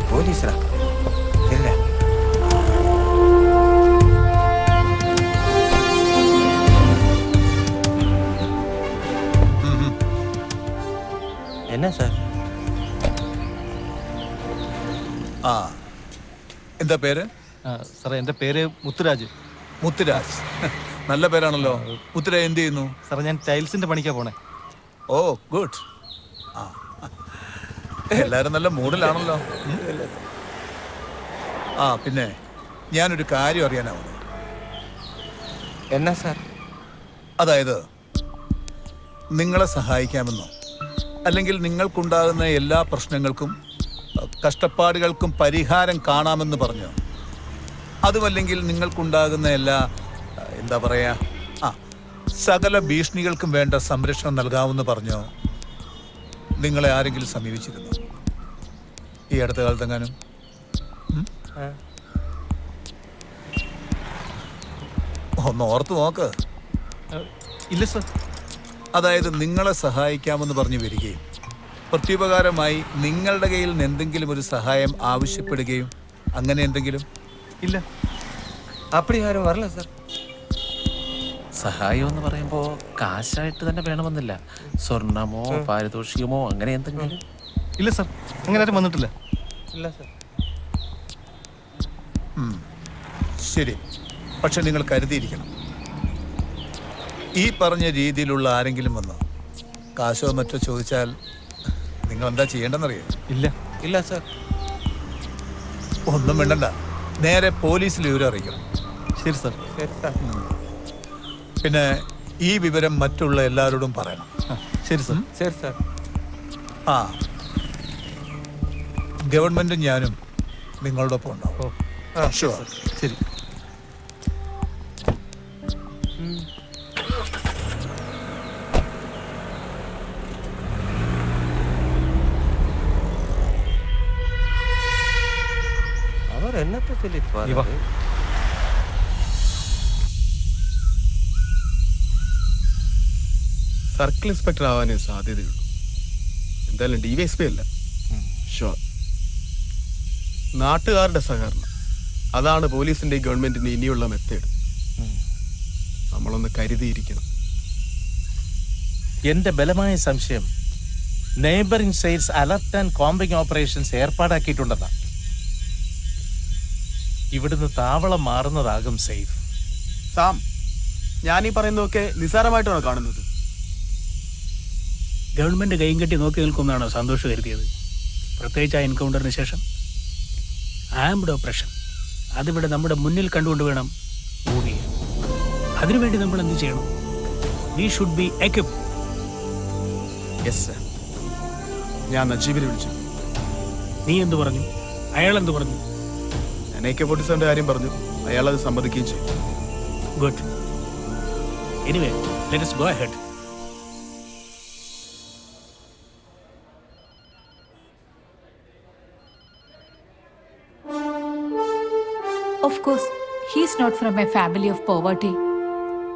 പോലീസറാ എന്നാ സാർ? ആ, എന്താ പേര്? സാറേ എൻ്റെ പേര് മുത്തുരാജ്. മുത്തുരാജ്, നല്ല പേരാണല്ലോ. മുത്തുരാജ് എന്ത് ചെയ്യുന്നു? സാറേ ഞാൻ ടൈൽസിൻ്റെ പണിക്കാ പോണേ. ഓ ഗുഡ്. ആ, എല്ലാവരും നല്ല മൂഡിലാണല്ലോ. ആ, പിന്നെ ഞാനൊരു കാര്യം അറിയാനാവുന്നു. എന്നാ സാർ? അതായത് നിങ്ങളെ സഹായിക്കാമെന്നോ അല്ലെങ്കിൽ നിങ്ങൾക്കുണ്ടാകുന്ന എല്ലാ പ്രശ്നങ്ങൾക്കും കഷ്ടപ്പാടുകൾക്കും പരിഹാരം കാണാമെന്ന് പറഞ്ഞോ, അതുമല്ലെങ്കിൽ നിങ്ങൾക്കുണ്ടാകുന്ന എല്ലാ എന്താ പറയുക സകല ഭീഷണികൾക്കും വേണ്ട സംരക്ഷണം നൽകാമെന്ന് പറഞ്ഞോ നിങ്ങളെ ആരെങ്കിലും സമീപിച്ചിരുന്നു ഈ അടുത്ത കാലത്തെങ്ങാനും? ഒന്ന് ഓർത്ത് നോക്ക്. ഇല്ല സർ. അതായത് നിങ്ങളെ സഹായിക്കാമെന്ന് പറഞ്ഞു വരികയും പ്രത്യുപകാരമായി നിങ്ങളുടെ കയ്യിൽ നിന്ന് എന്തെങ്കിലും ഒരു സഹായം ആവശ്യപ്പെടുകയും അങ്ങനെ എന്തെങ്കിലും? ഇല്ല, അപ്പടി ആരും വരല സർ. സഹായം എന്ന് പറയുമ്പോൾ കാശായിട്ട് തന്നെ വേണമെന്നില്ല. സ്വർണമോ പാരിതോഷികമോ അങ്ങനെ എന്തെങ്കിലും? ഇല്ല സർ, അങ്ങനെ ആരും വന്നിട്ടില്ല. ഇല്ല സർ. ശരി, പക്ഷെ നിങ്ങൾ കരുതിയിരിക്കണം. ഈ പറഞ്ഞ രീതിയിലുള്ള ആരെങ്കിലും വന്ന് കാശോ മറ്റോ ചോദിച്ചാൽ നിങ്ങൾ എന്താ ചെയ്യേണ്ടെന്നറിയാം? ഇല്ല. ഇല്ല സർ. ഒന്നും വേണ്ടണ്ട, നേരെ പോലീസിൽ വിവരം അറിയിക്കണം. ശരി സർ. ശരി സർ. പിന്നെ ഈ വിവരം മറ്റുള്ള എല്ലാവരോടും പറയണം. ശരി സർ. ശരി സർ. ആ, ഗവൺമെന്റും ഞാനും നിങ്ങളോടൊപ്പം ഉണ്ടാവും. ഷുവർ. ശരി. അവർ എന്നത്തെ ചൊല്ലിപ്പാ? സർക്കിൾ ഇൻസ്പെക്ടർ ആവാനേ സാധ്യതയുള്ളൂ. എന്തായാലും DYSP അല്ല. ഷുവർ. നാട്ടുകാരുടെ സഹകരണം, അതാണ് പോലീസിന്റെ ഗവൺമെന്റിന്റെ ഇനിയുള്ള മെത്തേഡ്. നമ്മളൊന്ന് കരുതിയിരിക്കണം. എന്റെ ബലമായ സംശയം neighbouring states alert and combing operations ഏർപ്പാടാക്കിയിട്ടുണ്ടെന്നാ. ഇവിടുന്ന് താവളം മാറുന്നതാകും സേഫ്. സാം, ഞാൻ ഈ പറയുന്നതൊക്കെ നിസ്സാരമായിട്ടാണോ കാണുന്നത്? ഗവൺമെന്റ് കൈയും കെട്ടി നോക്കി നിൽക്കുമെന്നാണോ സന്തോഷം കരുതിയത്? പ്രത്യേകിച്ച് ആ എൻകൗണ്ടറിന് ശേഷം ആംഡ് ഓപ്പറേഷൻ അതിവിടെ നമ്മുടെ മുന്നിൽ കണ്ടുകൊണ്ട് വേണം മൂവ് ചെയ്യാൻ. അതിനുവേണ്ടി നമ്മൾ എന്ത് ചെയ്യണം? We should be equipped. Yes sir. ഞാൻ നജീബിനെ വിളിച്ചു. നീ എന്തു പറഞ്ഞു? അയാൾ എന്തു പറഞ്ഞു? ഞാൻ AK-47 കാര്യം പറഞ്ഞു. അയാൾ അത് സമ്മതിക്കുകയും ചെയ്തു. Good. Anyway, let us go ahead. Of course, he is not from a family of poverty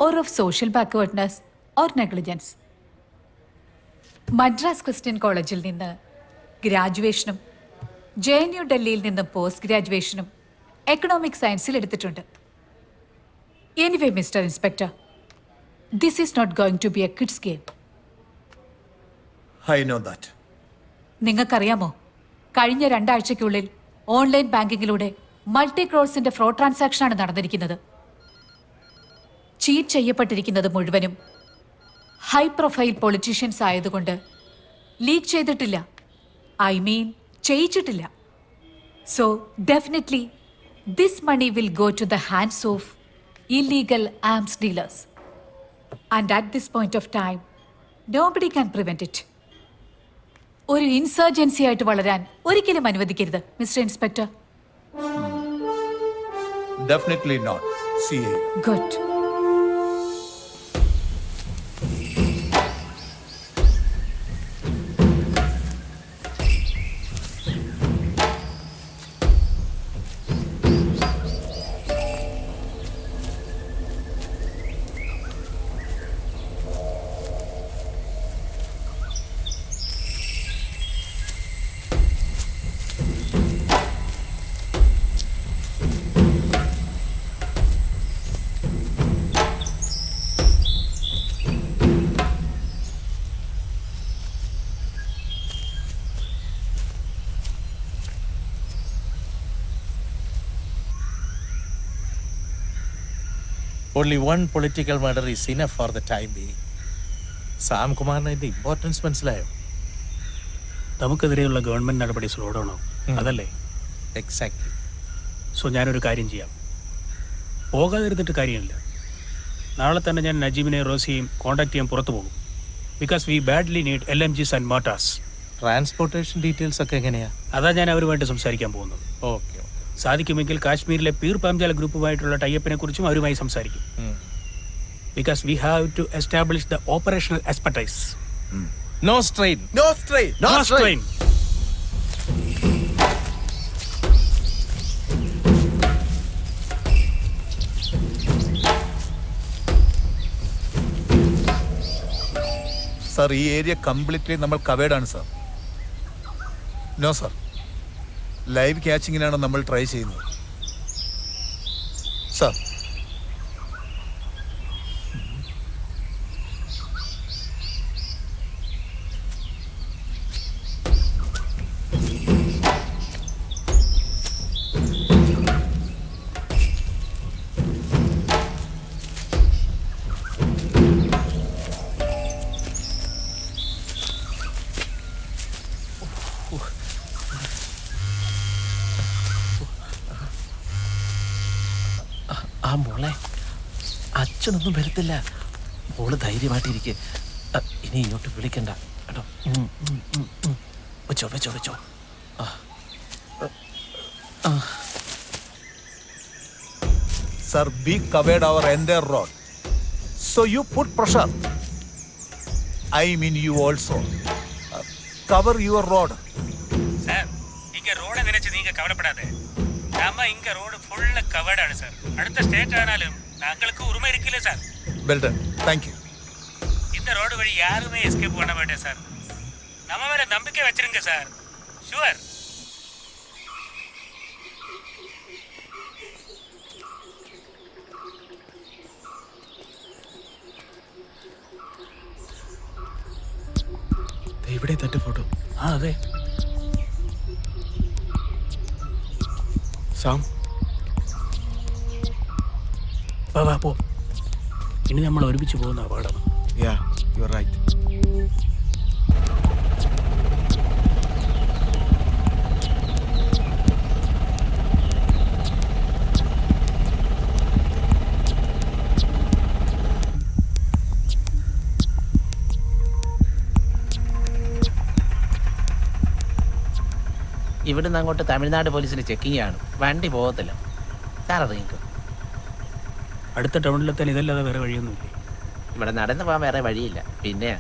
or of social backwardness or negligence. Madras Christian കോളേജിൽ നിന്ന് ഗ്രാജുവേഷനും JNU ഡൽഹിയിൽ നിന്ന് പോസ്റ്റ് ഗ്രാജുവേഷനും എക്കണോമിക് സയൻസിൽ എടുത്തിട്ടുണ്ട്. Anyway mister inspector, this is not going to be a kids game. I know that. നിങ്ങൾക്കറിയാമോ, കഴിഞ്ഞ 2 ആഴ്ചയ്ക്കുള്ളിൽ online ബാങ്കിങ്ങിലൂടെ മൾട്ടി ക്രോഡ്സിന്റെ ഫ്രോഡ് ട്രാൻസാക്ഷനാണ് നടന്നിരിക്കുന്നത്. ചീറ്റ് ചെയ്യപ്പെട്ടിരിക്കുന്നത് മുഴുവനും ഹൈ പ്രൊഫൈൽ പൊളിറ്റീഷ്യൻസ് ആയതുകൊണ്ട് ലീക്ക് ചെയ്തിട്ടില്ല. ഐ മീൻ ചെയ്യിച്ചിട്ടില്ല. So, definitely, this money will go to the hands of illegal arms dealers. And at this point of time, nobody can prevent it. ഒരു insurgency ആയിട്ട് വളരാൻ ഒരിക്കലും അനുവദിക്കരുത് mister inspector. Definitely not. CA. Good. Only one political murder is enough for the time being. Sam കുമാറിന് ഇതിന്റെ importance മനസ്സിലായോ? നമുക്കെതിരെയുള്ള government നടപടി slow down ആവും, അതല്ലേ? എക്സാക്ട്ലി. സോ ഞാനൊരു കാര്യം ചെയ്യാം, പോകാതിരുന്നിട്ട് കാര്യമില്ല. നാളെ തന്നെ ഞാൻ നജീബിനെ റോസിയെയും കോൺടാക്ട് ചെയ്യാൻ പുറത്തു പോകും. Because we badly need LMGs and mortars. Transportation details ഒക്കെ എങ്ങനെയാ? അതാ ഞാൻ അവരുമായിട്ട് സംസാരിക്കാൻ പോകുന്നത്. ഓക്കെ. സാധിക്കുമെങ്കിൽ കാശ്മീരിലെ പീർ പാംജാല ഗ്രൂപ്പുമായിട്ടുള്ള ടൈപ്പിനെ കുറിച്ചും അവരുമായി സംസാരിക്കും. Because we have to establish the operational expertise. No strain. No strain. No strain. Sir, ഈ ഏരിയ കംപ്ലീറ്റ്ലി നമ്മൾ കവേർഡ് ആണ് സാർ. നോ സാർ, ലൈവ് ക്യാച്ചിങ്ങിനാണ് നമ്മൾ ട്രൈ ചെയ്യുന്നത് സാർ. ആ മോളെ, അച്ഛനൊന്നും വരത്തില്ല. മോള് ധൈര്യമായിട്ടിരിക്കെ. ഇനി ഇങ്ങോട്ട് വിളിക്കണ്ട കേട്ടോ. വെച്ചോ വെച്ചോ വെച്ചോ. Sir, we covered our entire road. So you put pressure. I mean you also. Cover your road. Sir, இங்க ரோட நினைச்சு நீங்க கவலைப்படாதே. நம்ம இங்க ரோடு ஃபுல்லா கவர்ட் ആണ് சார். அடுத்த ஸ்டேட் ஆனாலும் நாங்களுக்கு உரிமை இருக்குல்ல sir. Well done. Thank you. இந்த ரோடு வழி யாருமே எஸ்கேப் பண்ண மாட்டேன் சார். நம்ம மேல நம்பிக்கை வச்சிருங்க சார். ஷூர். ഇവിടെ തന്റെ ഫോട്ടോ. ആ അതെ. സാം, വാ വാ പോ. ഇനി നമ്മൾ ഒരുമിച്ച് പോകുന്ന അപകടം. യാ, യു ആർ റൈറ്റ്. ഇവിടുന്ന് അങ്ങോട്ട് തമിഴ്നാട് പോലീസിന് ചെക്കിംഗ് ആണ്. വണ്ടി പോകത്തില്ല. സാർ അറിയിക്കും. അടുത്ത ടൗണിലെത്താൻ ഇതല്ലാതെ വേറെ വഴിയൊന്നുമില്ല. ഇവിടെ നടന്നു പോകാൻ വേറെ വഴിയില്ല. പിന്നെ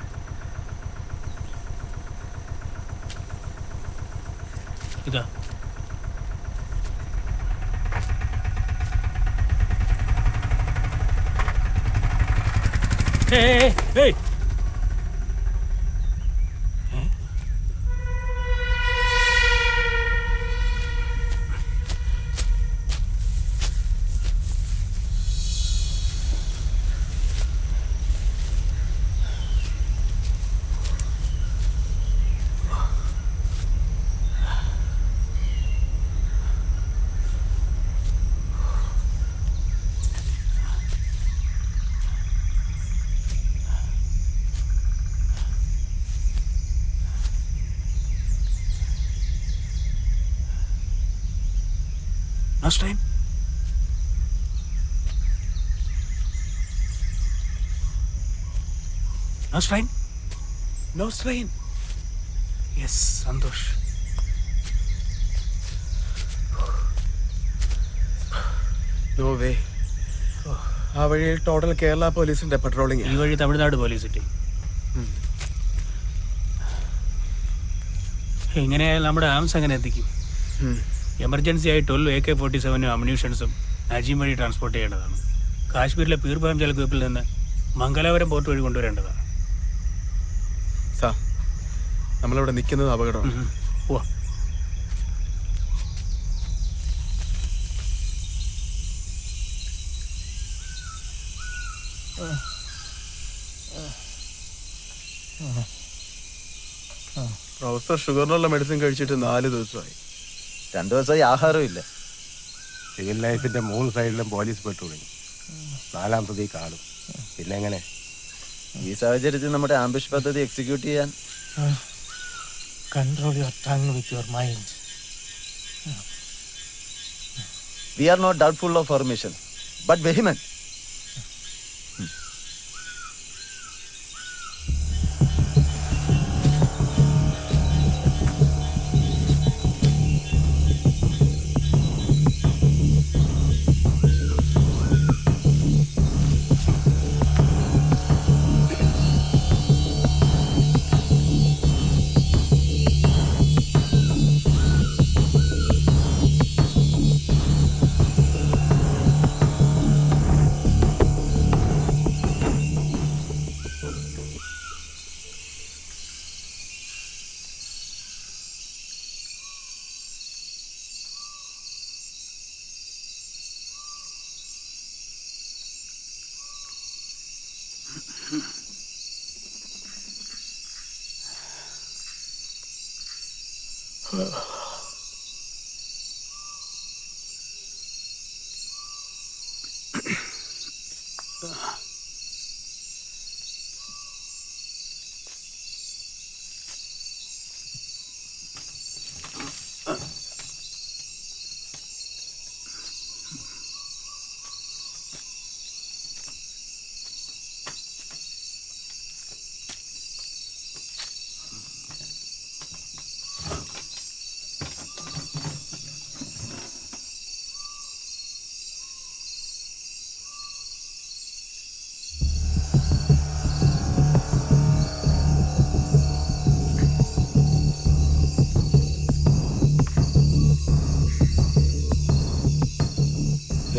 ഇതാ ഏയ് No strain? No strain? No strain. Yes, Santosh. No way. ആ വഴിയിൽ ടോട്ടൽ കേരള പോലീസിന്റെ പട്രോളിംഗ്. ഈ വഴി തമിഴ്നാട് പോലീസിന്റെ. എങ്ങനെയായാലും നമ്മുടെ ആംസ് എങ്ങനെ എത്തിക്കും? എമർജൻസി ആയി 12 AK-47 അമ്യൂണിഷൻസും നജീം വഴി ട്രാൻസ്പോർട്ട് ചെയ്യേണ്ടതാണ്. കാശ്മീരിലെ പീർബാം ജലഗ്രൂപ്പിൽ നിന്ന് മംഗലാപുരം പോർട്ട് വഴി കൊണ്ടുവരേണ്ടതാണ്. സാർ, നമ്മളിവിടെ നിൽക്കുന്നത് അപകടമാണ്. പോവാ. പ്രൊഫസർ ഷുഗറിനുള്ള മെഡിസിൻ കഴിച്ചിട്ട് 4 ദിവസമായി. 2 ദിവസമായി ആഹാരവും ഇല്ല. സിവിൽ ലൈഫിന്റെ 3 സൈഡിലും പോലീസ് പെട്ടു തുടങ്ങി. 4-ാം പ്രതി കാണും. പിന്നെ എങ്ങനെ? ഈ സാഹചര്യത്തിൽ നമ്മുടെ ആംബിഷ് പദ്ധതി എക്സിക്യൂട്ട് ചെയ്യാൻ control your tongue with your mind. We are not doubtful of our mission but vehement.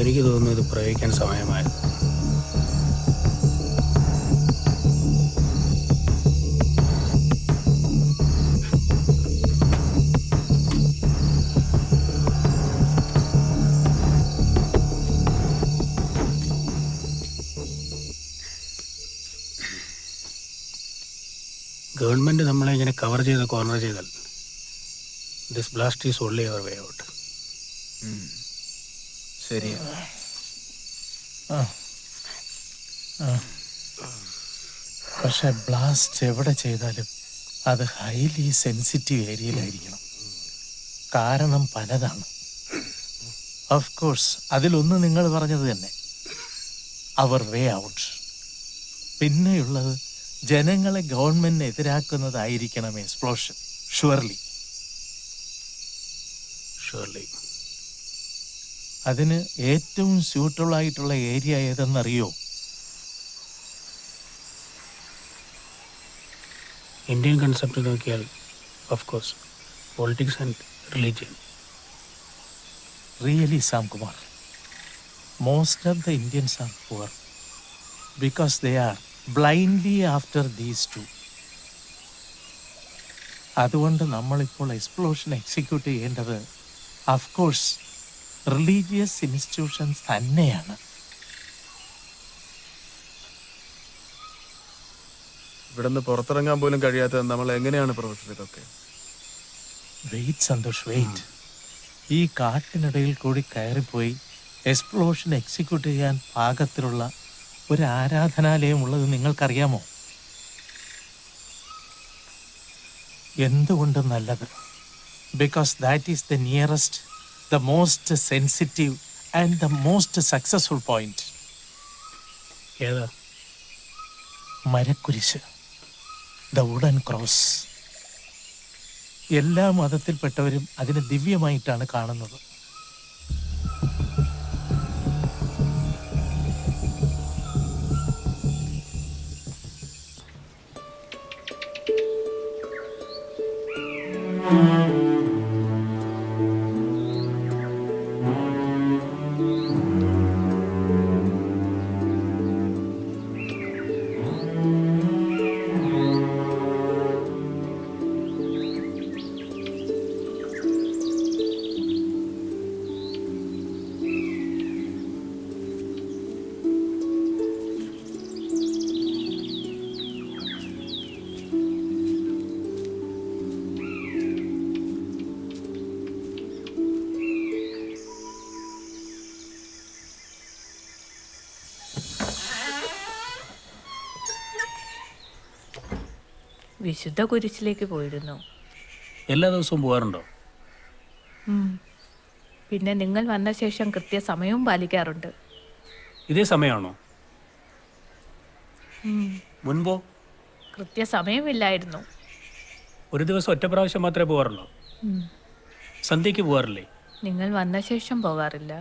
എനിക്ക് തോന്നുന്നു ഇത് പ്രയോഗിക്കാൻ സമയമായത്. ഗവൺമെൻറ് നമ്മളെ ഇങ്ങനെ കവർ ചെയ്ത് കോർണർ ചെയ്താൽ this blast is only our way out. ശരിയാ. പക്ഷെ ബ്ലാസ്റ്റ് എവിടെ ചെയ്താലും അത് ഹൈലി സെൻസിറ്റീവ് ഏരിയയിലായിരിക്കണം. കാരണം പലതാണ്. ഓഫ് കോഴ്സ് അതിലൊന്ന് നിങ്ങൾ പറഞ്ഞത് തന്നെ, അവർ വേ ഔട്ട്. പിന്നെയുള്ളത് ജനങ്ങളെ ഗവൺമെന്റിന് എതിരാക്കുന്നതായിരിക്കണം എക്സ്പ്ലോഷൻ. ഷുവർലി. അതിന് ഏറ്റവും സ്യൂട്ടബിൾ ആയിട്ടുള്ള ഏരിയ ഏതെന്നറിയോ? ഇന്ത്യൻ കൺസെപ്റ്റ് നോക്കിയാൽ of course politics and religion. Really Samkumar, most of the Indians are poor because they are blindly after these two. അതുകൊണ്ട് നമ്മളിപ്പോൾ എക്സ്പ്ലോഷൻ എക്സിക്യൂട്ട് ചെയ്യേണ്ടത് ഓഫ് കോഴ്സ് റിലീജിയസ് ഇൻസ്റ്റിറ്റ്യൂഷൻസ് തന്നെയാണ്. ഇവിടുന്ന് പുറത്തിറങ്ങാൻ പോലും കഴിയാത്ത നമ്മൾ എങ്ങനെയാണ് പ്രൊഫസർ ഇതൊക്കെ? Wait Santhosh, wait. ഈ കാട്ടിനിടയിൽ കൂടി കയറിപ്പോയി എക്സ്പ്ലോഷൻ എക്സിക്യൂട്ട് ചെയ്യാൻ പാകത്തിലുള്ള ഒരു ആരാധനാലയം ഉള്ളത് നിങ്ങൾക്കറിയാമോ? എന്തുകൊണ്ട് നല്ലത്? Because that is the nearest the most sensitive and the most successful point. ഏതാ? മരക്കുരിശ്, ദ വുഡൻ ക്രോസ്. എല്ലാ മതത്തിൽപ്പെട്ടവരും അതിനെ ദിവ്യമായിട്ടാണ് കാണുന്നത്. വിശുദ്ധ കുരിശിലേക്ക് പോയിരുന്നു. എല്ലാ ദിവസവും പോകാറുണ്ടോ? പിന്നെ നിങ്ങൾ വന്ന ശേഷം കൃത്യസമയവും പാലിക്കാറുണ്ട്. ഇതേ സമയമാണോ? മുൻപോ? കൃത്യസമയമില്ലായിരുന്നു. ഒരു ദിവസം ഒറ്റ പ്രാവശ്യം മാത്രമേ പോകാറുള്ളൂ. സന്ധ്യയ്ക്ക് പോകാറില്ലേ? നിങ്ങൾ വന്ന ശേഷം പോകാറില്ല.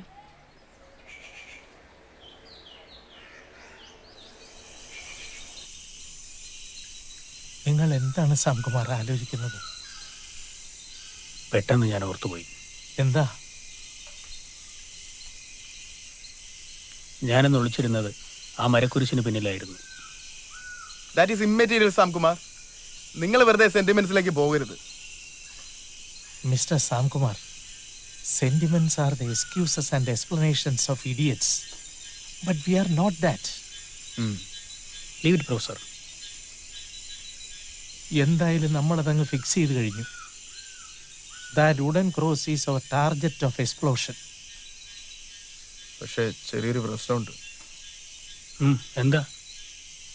നിങ്ങൾ എന്താണ് സാംകുമാർ ആലോചിക്കുന്നത്? പെട്ടെന്ന് ഞാൻ ഓർത്തുപോയി. എന്താ? ഞാനെന്ന് വിളിച്ചിരുന്നത് ആ മരക്കുരിശിന് പിന്നിലായിരുന്നു. That is immaterial Samkumar. നിങ്ങൾ വെറുതെ സെന്റിമെന്റ്സിലേക്ക് പോകരുത്. Mister Samkumar, sentiments are the excuses and explanations of idiots. But we are not that. Leave it professor. എന്തായാലും നമ്മളതങ്ങ് ഫിക്സ് ചെയ്ത് കഴിഞ്ഞു. That wooden cross is our target of explosion. പക്ഷേ ചെറിയൊരു പ്രശ്നമുണ്ട്. എന്താ?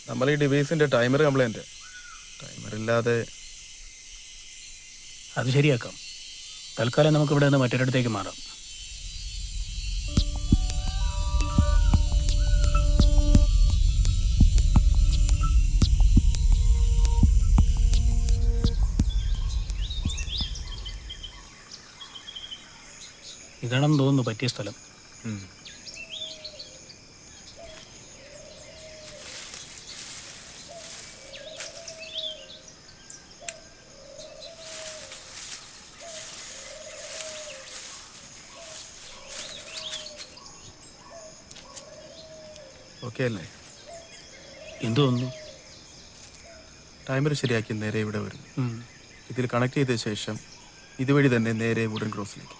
നമ്മൾ ഈ ഡിവൈസിന്റെ ടൈമർ കംപ്ലൈന്റ്. ടൈമർ ഇല്ലാതെ അത് ശരിയാക്കാം. തൽക്കാലം നമുക്ക് ഇവിടെ നിന്ന് മറ്റൊരിടത്തേക്ക് മാറാം. ഇതാണെന്ന് തോന്നുന്നു പറ്റിയ സ്ഥലം. ഓക്കെ അല്ലേ? എന്തു തോന്നുന്നു? ടൈമർ ശരിയാക്കി നേരെ ഇവിടെ വരുന്നു. ഇതിൽ കണക്ട് ചെയ്ത ശേഷം ഇതുവഴി തന്നെ നേരെ വുഡൻ ക്രോസിലേക്ക്.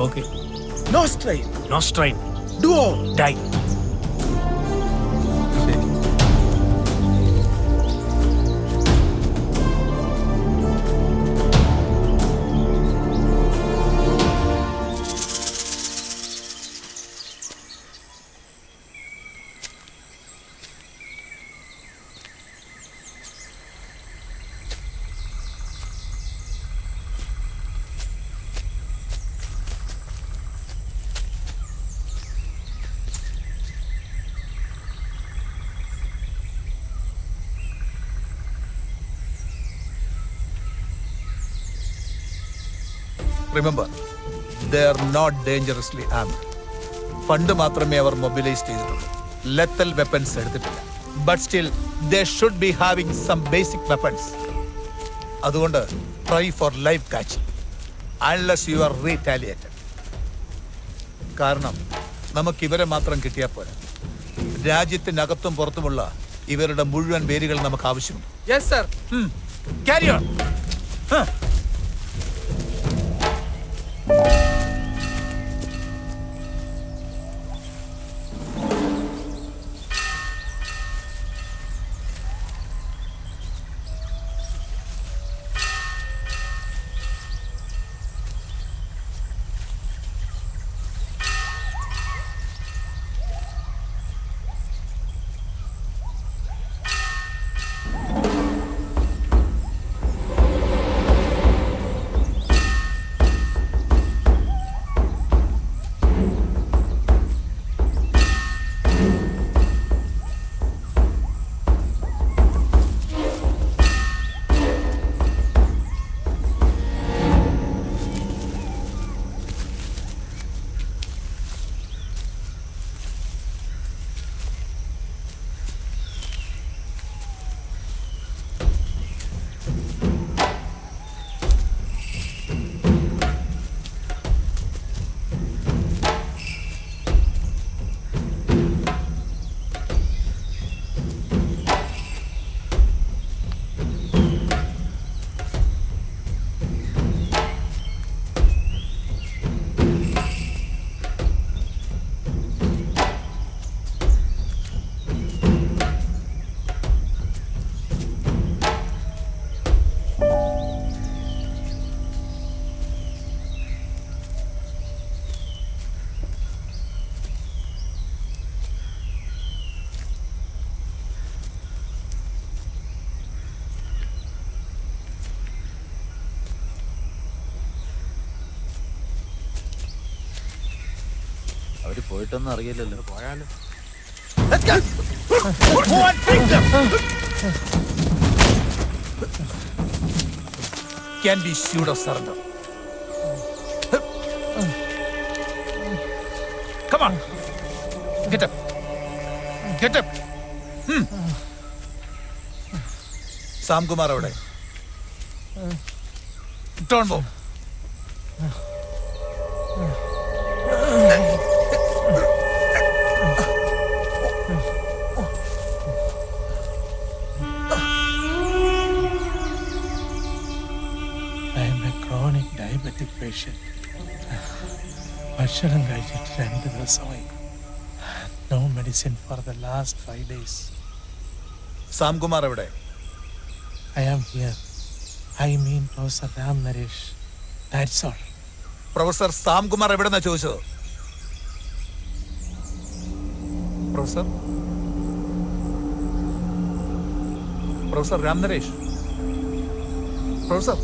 Okay. No strain. No strain. Do or die. Remember, they are not dangerously armed. Fund മാത്രമേ അവർ മൊബിലൈസ് ചെയ്തിട്ടുള്ളൂ. ലെത്തൽ വെപ്പൺസ് എടുത്തിട്ടില്ല. But still they should be having some basic weapons. അതുകൊണ്ട് try for life catching unless you are retaliated. കാരണം നമുക്ക് ഇവരെ മാത്രം കിട്ടിയാൽ പോരാ. രാജ്യത്തിനകത്തും പുറത്തുമുള്ള ഇവരുടെ മുഴുവൻ വേരുകൾ നമുക്ക് ആവശ്യമുണ്ട്. Yes sir. Carry on. പോയിട്ടൊന്നും അറിയില്ലല്ലോ. പോയാലോ? Can be assured of surrender. Come on. Get up. Get up. Sam Kumar അവിടെ. Don't move. I am a chronic diabetic patient. ഭക്ഷണം കഴിച്ചിട്ട് 2 ദിവസമായി. No medicine for the last 5 days. Sam Kumar എവിടെ? I am here. I mean Professor Ram Naresh. That's all. Professor Sam Kumar എവിടെന്നാ ചോദിച്ചത്? Professor professor Ram Naresh. Professor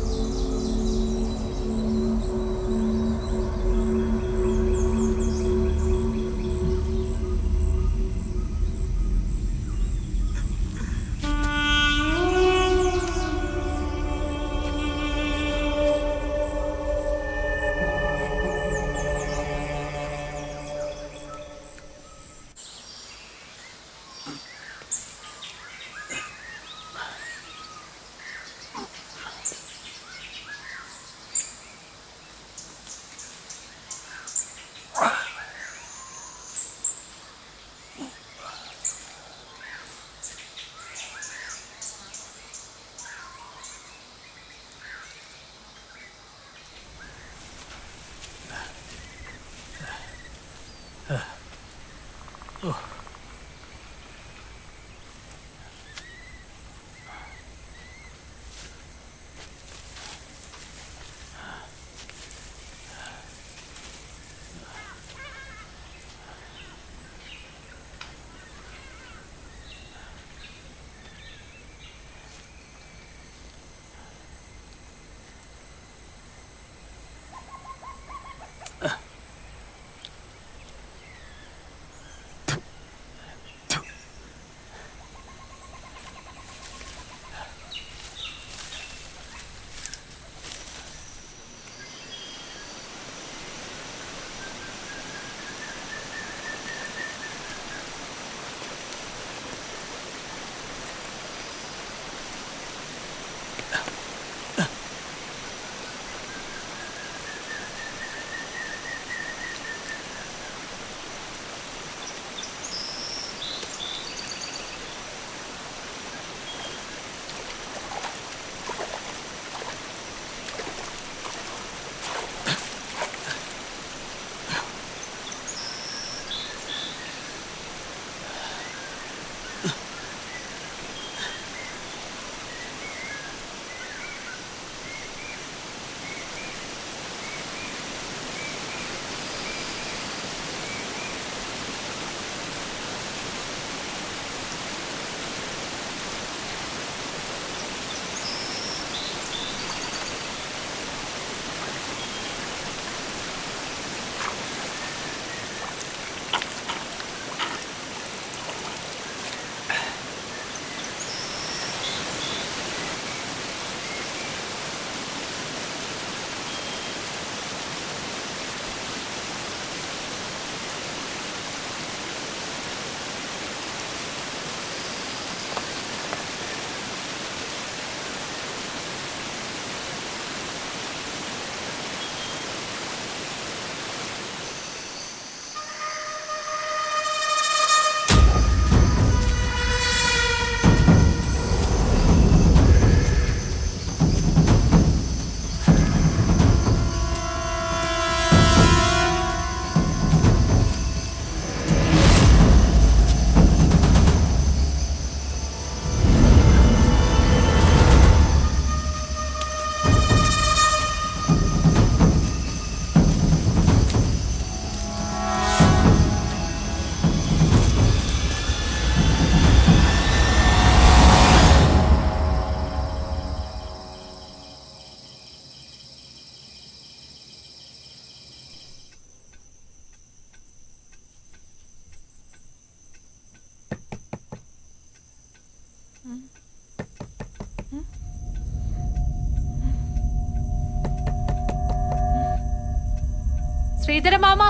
Sreedhara mama,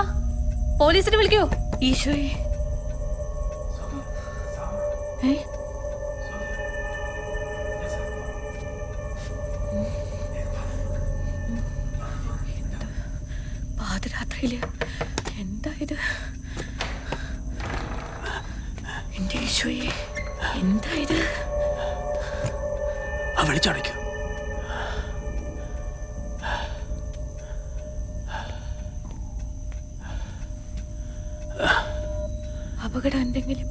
പോലീസിനെ വിളിക്കൂ. ഈശോയെ. പാതിരാത്രിയില് എന്താ ഇത്? എന്റെ ഈശോയെ, എന്താ ഇത്? വിളിച്ചടയ്ക്കൂ. അപകടം എന്തെങ്കിലും?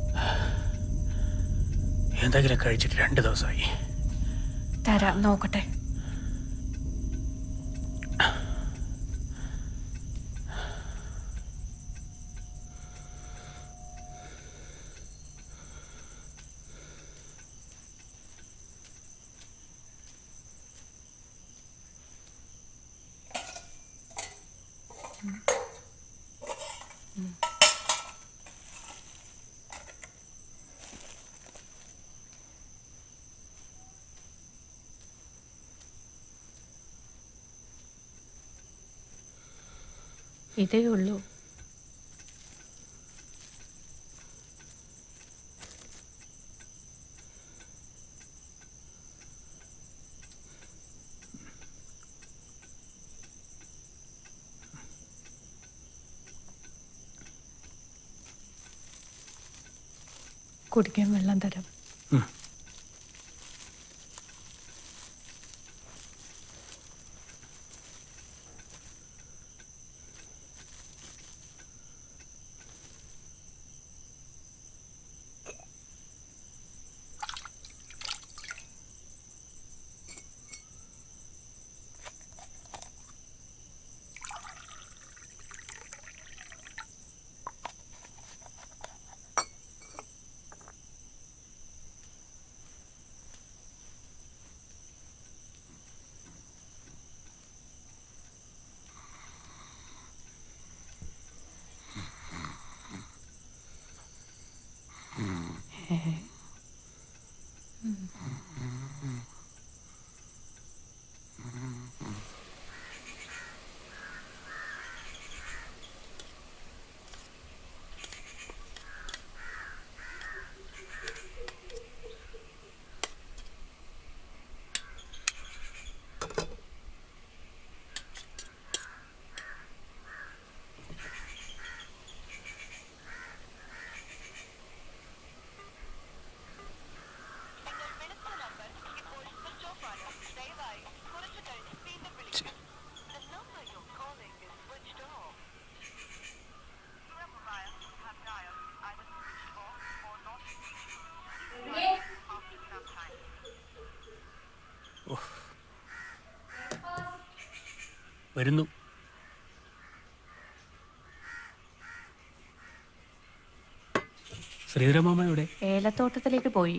എന്തെങ്കിലും കഴിച്ചിട്ട് 2 ദിവസമായി. തരാം, നോക്കട്ടെ. ഇതേ ഉള്ളൂ. കുടിക്കാൻ വെള്ളം തരാം. വരുന്നു. ശ്രീധരമാമ എവിടെ? ഏലത്തോട്ടത്തിലേക്ക് പോയി.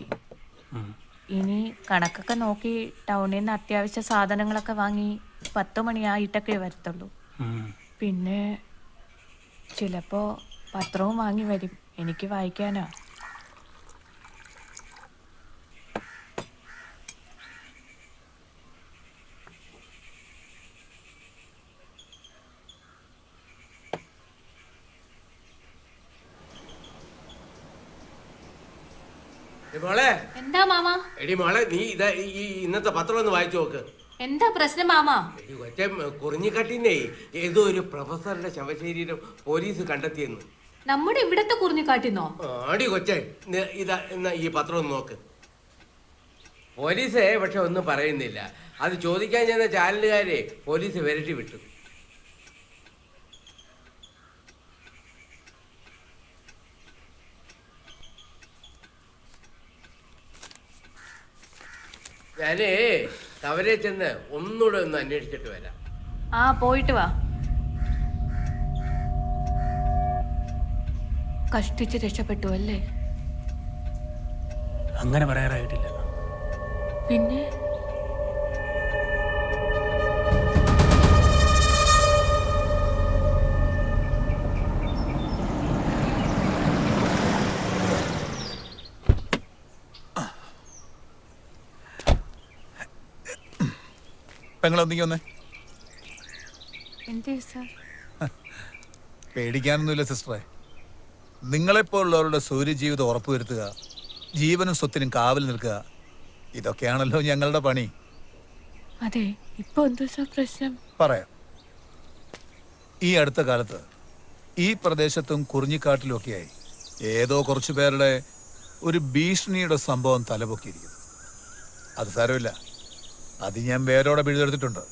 ഇനി കണക്കൊക്കെ നോക്കി ടൗണിൽ നിന്ന് അത്യാവശ്യ സാധനങ്ങളൊക്കെ വാങ്ങി 10 മണിയായിട്ടൊക്കെ വരത്തുള്ളൂ. പിന്നെ ചിലപ്പോ പത്രവും വാങ്ങി വരും, എനിക്ക് വായിക്കാനാ. മോളെ, എന്താ മാമ? എടി മോളെ, നീ ഈ ഇന്നത്തെ പത്രം ഒന്ന് വായിച്ചു നോക്ക്. എന്താ പ്രശ്നം മാമ? കൊച്ചെ, കുറിഞ്ഞിക്കട്ടിന്നേ ഏതോ ഒരു പ്രൊഫസറുടെ ശവശരീരം പോലീസ് കണ്ടെത്തിയെന്ന്. നമ്മുടെ ഇവിടത്തെ കുറിഞ്ഞിക്കാട്ടിന്നോ? ആടി കൊച്ചെ, ഇതാ എന്നാ ഈ പത്രം ഒന്ന് നോക്ക്. പോലീസേ പക്ഷെ ഒന്നും പറയുന്നില്ല. അത് ചോദിക്കാൻ ചെന്ന ചാനലുകാരെ പോലീസ് വിരട്ടി വിട്ടു. ഞാനേ അവരെ ചെന്ന് ഒന്നുകൂടെ ഒന്ന് അന്വേഷിച്ചിട്ട് വരാം. ആ, പോയിട്ട് വാ. കഷ്ടിച്ച് രക്ഷപ്പെട്ടു അല്ലേ? അങ്ങനെ പറയാറായിട്ടില്ല. പിന്നെ പെങ്ങളൊന്നിങ്ങി വന്നേ. എന്തേ സാർ? പേടിക്കാനൊന്നുമില്ല സിസ്റ്ററെ. നിങ്ങളെപ്പോലുള്ളവരുടെ സൂര്യജീവിതം ഉറപ്പുവരുത്തുക, ജീവനും സ്വത്തിനും കാവൽ നിൽക്കുക, ഇതൊക്കെയാണല്ലോ ഞങ്ങളുടെ പണി. അതെ, ഇപ്പൊ എന്താ സാർ പ്രശ്നം? പറയാം. ഈ അടുത്ത കാലത്ത് ഈ പ്രദേശത്തും കുറിഞ്ഞിക്കാട്ടിലുമൊക്കെയായി ഏതോ കുറച്ചു പേരുടെ ഒരു ഭീഷണിയുടെ സംഭവം തലപൊക്കിയിരിക്കുന്നു. അത് സാരമില്ല, അത് ഞാൻ വേരോടെ പിഴുതെടുത്തിട്ടുണ്ട്.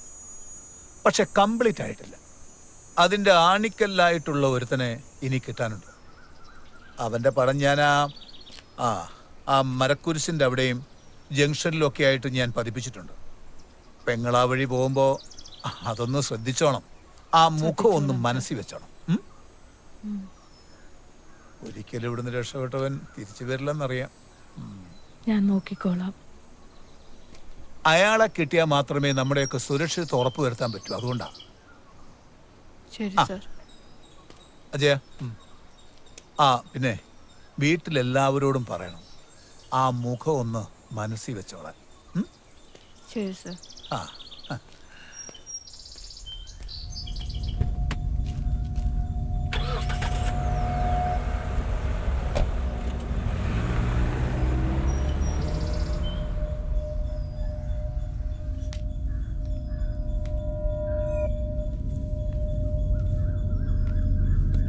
പക്ഷെ കംപ്ലീറ്റ് ആയിട്ടില്ല. അതിൻ്റെ ആണിക്കല്ലായിട്ടുള്ള ഒരുത്തനെ ഇനി കിട്ടാനുണ്ട്. അവൻ്റെ പടം ഞാൻ ആ മരക്കുരിശിൻ്റെ അവിടെയും ജംഗ്ഷനിലൊക്കെ ആയിട്ട് ഞാൻ പതിപ്പിച്ചിട്ടുണ്ട്. പെങ്ങളാ വഴി പോകുമ്പോൾ അതൊന്ന് ശ്രദ്ധിച്ചോണം. ആ മുഖം ഒന്ന് മനസ്സിൽ വെച്ചോണം. ഒരിക്കലും ഇവിടുന്ന് രക്ഷപ്പെട്ടവൻ തിരിച്ചു വരില്ലെന്നറിയാം. ഞാൻ നോക്കിക്കോളാം. അയാളെ കിട്ടിയാൽ മാത്രമേ നമ്മുടെയൊക്കെ സുരക്ഷിതത്വം ഉറപ്പുവരുത്താൻ പറ്റൂ. അതുകൊണ്ടാ. ശരി സർ. അജയ, പിന്നെ വീട്ടിലെല്ലാവരോടും പറയണം ആ മുഖം ഒന്ന് മനസ്സിൽ വെച്ചോളാൻ. ശരി സർ. ആ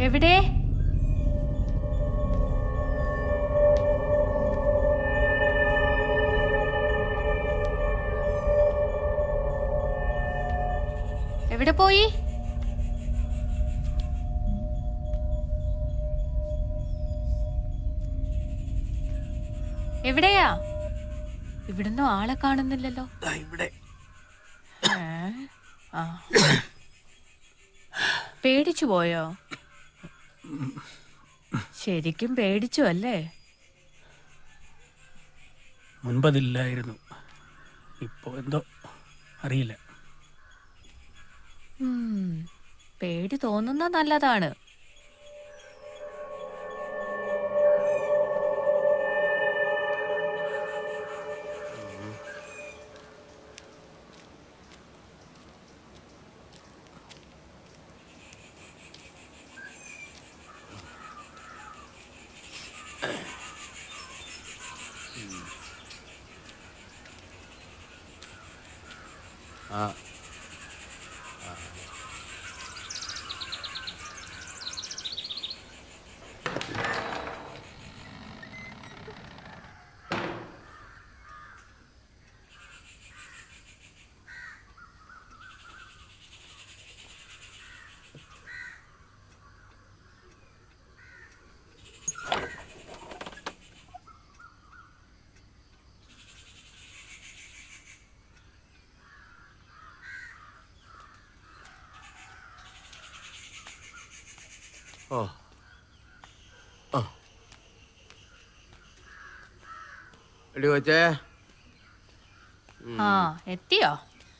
എവിടെ? എവിടെ പോയി? എവിടെയാ? ഇവിടുന്ന് ആളെ കാണുന്നില്ലല്ലോ. ഇവിടെ പേടിച്ചു പോയോ? ശരിക്കും പേടിച്ചു അല്ലേ? മുൻപതില്ലായിരുന്നു, ഇപ്പോ എന്തോ അറിയില്ല. പേടി തോന്നുന്ന നല്ലതാണ്. എടി കൊച്ചേ, എത്തിയോ?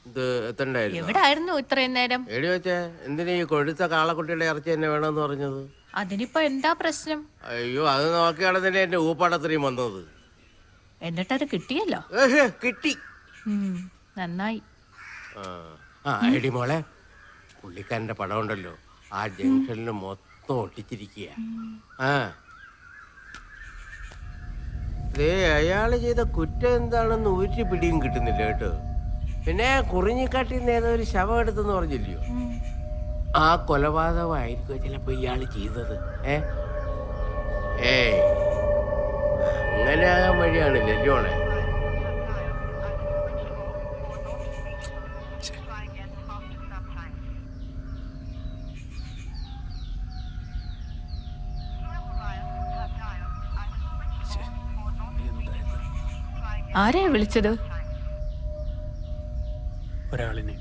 ഇത് എത്തണ്ടായിരുന്നു. എവിടായിരുന്നു ഇത്രയും നേരം? എടി കൊച്ചേ, എന്തിനാ ഈ കൊഴുത്ത കാളക്കുട്ടിയുടെ ഇറച്ചി തന്നെ വേണമെന്ന് പറഞ്ഞത്? അതിനിപ്പോ എന്താ പ്രശ്നം? അയ്യോ, അത് നോക്കിയാണ് തന്നെ എന്റെ ഊപ്പാടത്രയും വന്നത്. എന്നിട്ടത് കിട്ടിയല്ലോ. കിട്ടി. നന്നായി. എടി മോളെ, പുള്ളിക്കാരന്റെ പടം ഉണ്ടല്ലോ ആ ജംഗ്ഷനിൽ മൊത്തം ഒട്ടിച്ചിരിക്കുക. അയാള് ചെയ്ത കുറ്റം എന്താണെന്ന് ഒരു പിടിയും കിട്ടുന്നില്ല കേട്ടോ. പിന്നെ കുറിഞ്ഞിക്കാട്ടിൽ ഏതോ ഒരു ശവം എടുത്തെന്ന് പറഞ്ഞില്ലയോ? ആ കൊലപാതകമായിരിക്കും ചിലപ്പോ ഇയാള് ചെയ്തത്. അങ്ങനെ ആകാൻ വഴിയാണില്ല ജോണെ. ആരെയാ വിളിച്ചത്? ഒരാളിനെ.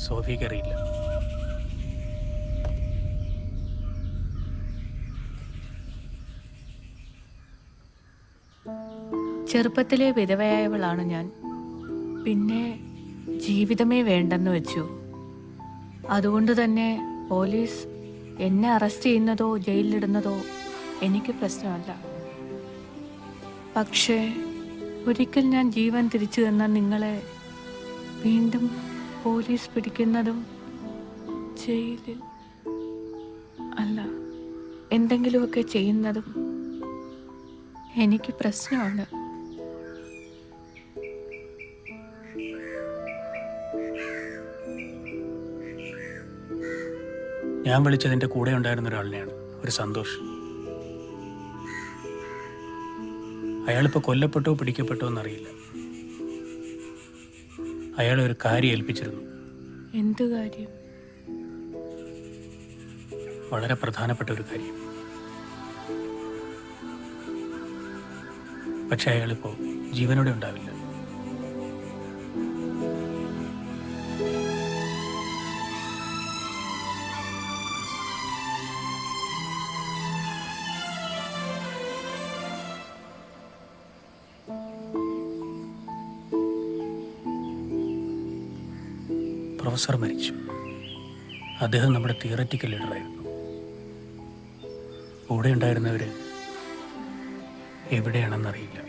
സോഫിക്കറിയില്ല. ചെറുപ്പത്തിലെ വിധവയായവളാണ് ഞാൻ. പിന്നെ ജീവിതമേ വേണ്ടെന്ന് വെച്ചു. അതുകൊണ്ട് തന്നെ പോലീസ് എന്നെ അറസ്റ്റ് ചെയ്യുന്നതോ ജയിലിലിടുന്നതോ എനിക്ക് പ്രശ്നമല്ല. പക്ഷേ ഒരിക്കൽ ഞാൻ ജീവൻ തിരിച്ചു തന്ന നിങ്ങളെ വീണ്ടും പോലീസ് പിടിക്കുന്നതും ജയിലിൽ എന്തെങ്കിലുമൊക്കെ ചെയ്യുന്നതും എനിക്ക് പ്രശ്നമാണ്. ഞാൻ വിളിച്ചതിൻ്റെ കൂടെ ഉണ്ടായിരുന്ന ഒരാളിനെയാണ്, ഒരു സന്തോഷ്. അയാളിപ്പോൾ കൊല്ലപ്പെട്ടോ പിടിക്കപ്പെട്ടോ എന്നറിയില്ല. അയാളെ ഒരു കാര്യം ഏൽപ്പിച്ചിരുന്നു. എന്ത് കാര്യം? വളരെ പ്രധാനപ്പെട്ട ഒരു കാര്യം. പക്ഷെ അയാളിപ്പോൾ ജീവനോടെ ഉണ്ടാവില്ല. പ്രൊഫസർ മരിച്ചു. അദ്ദേഹം നമ്മുടെ തിയററ്റിക്കൽ ലീഡറായിരുന്നു. കൂടെ ഉണ്ടായിരുന്നവർ എവിടെയാണെന്നറിയില്ല.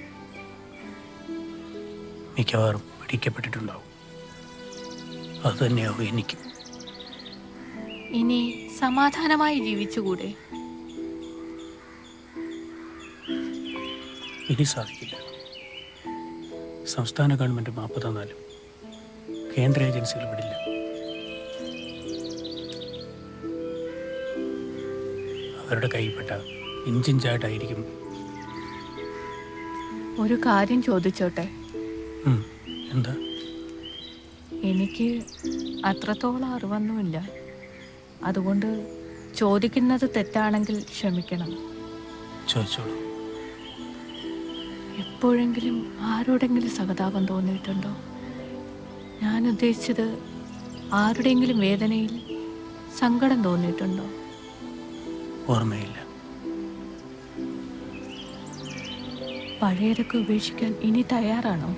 മിക്കവാറും പിടിക്കപ്പെട്ടിട്ടുണ്ടാവും. അതുതന്നെയാവും എനിക്കും. ഇനി സമാധാനമായി ജീവിച്ചുകൂടെ? ഇനി സാധിക്കില്ല. സംസ്ഥാന ഗവൺമെൻറ് മാപ്പ് തന്നാലും കേന്ദ്ര ഏജൻസികൾ വിടില്ല. അവരുടെ കൈപ്പെട്ട ഇഞ്ചിഞ്ചായിട്ടായിരിക്കും. ഒരു കാര്യം ചോദിച്ചോട്ടെ? എന്താ? എനിക്ക് അത്രത്തോളം അറിവൊന്നുമില്ല. അതുകൊണ്ട് ചോദിക്കുന്നത് തെറ്റാണെങ്കിൽ ക്ഷമിക്കണം. ചോദിച്ചോളൂ. എപ്പോഴെങ്കിലും ആരോടെങ്കിലും സഹതാപം തോന്നിയിട്ടുണ്ടോ? ഞാൻ ഉദ്ദേശിച്ചത് ആരുടെയെങ്കിലും വേദനയിൽ സങ്കടം തോന്നിയിട്ടുണ്ടോ? ഓർമ്മയില്ല. പഴയതൊക്കെ ഉപേക്ഷിക്കാൻ ഇനി തയ്യാറാണോ?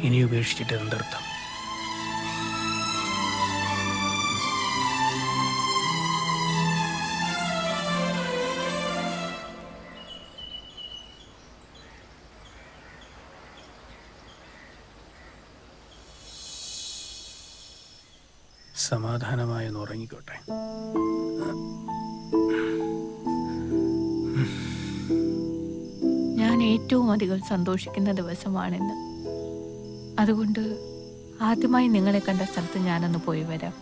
ഇനി ഉപേക്ഷിച്ചിട്ട് എന്തർത്ഥം? സമാധാനമായി ഒന്ന് ഉറങ്ങിക്കോട്ടെ. ഞാൻ ഏറ്റവും അധികം സന്തോഷിക്കുന്ന ദിവസമാണിന്ന്. അതുകൊണ്ട് ആദ്യമായി നിങ്ങളെ കണ്ട സ്ഥലത്ത് ഞാനൊന്ന് പോയി വരാം.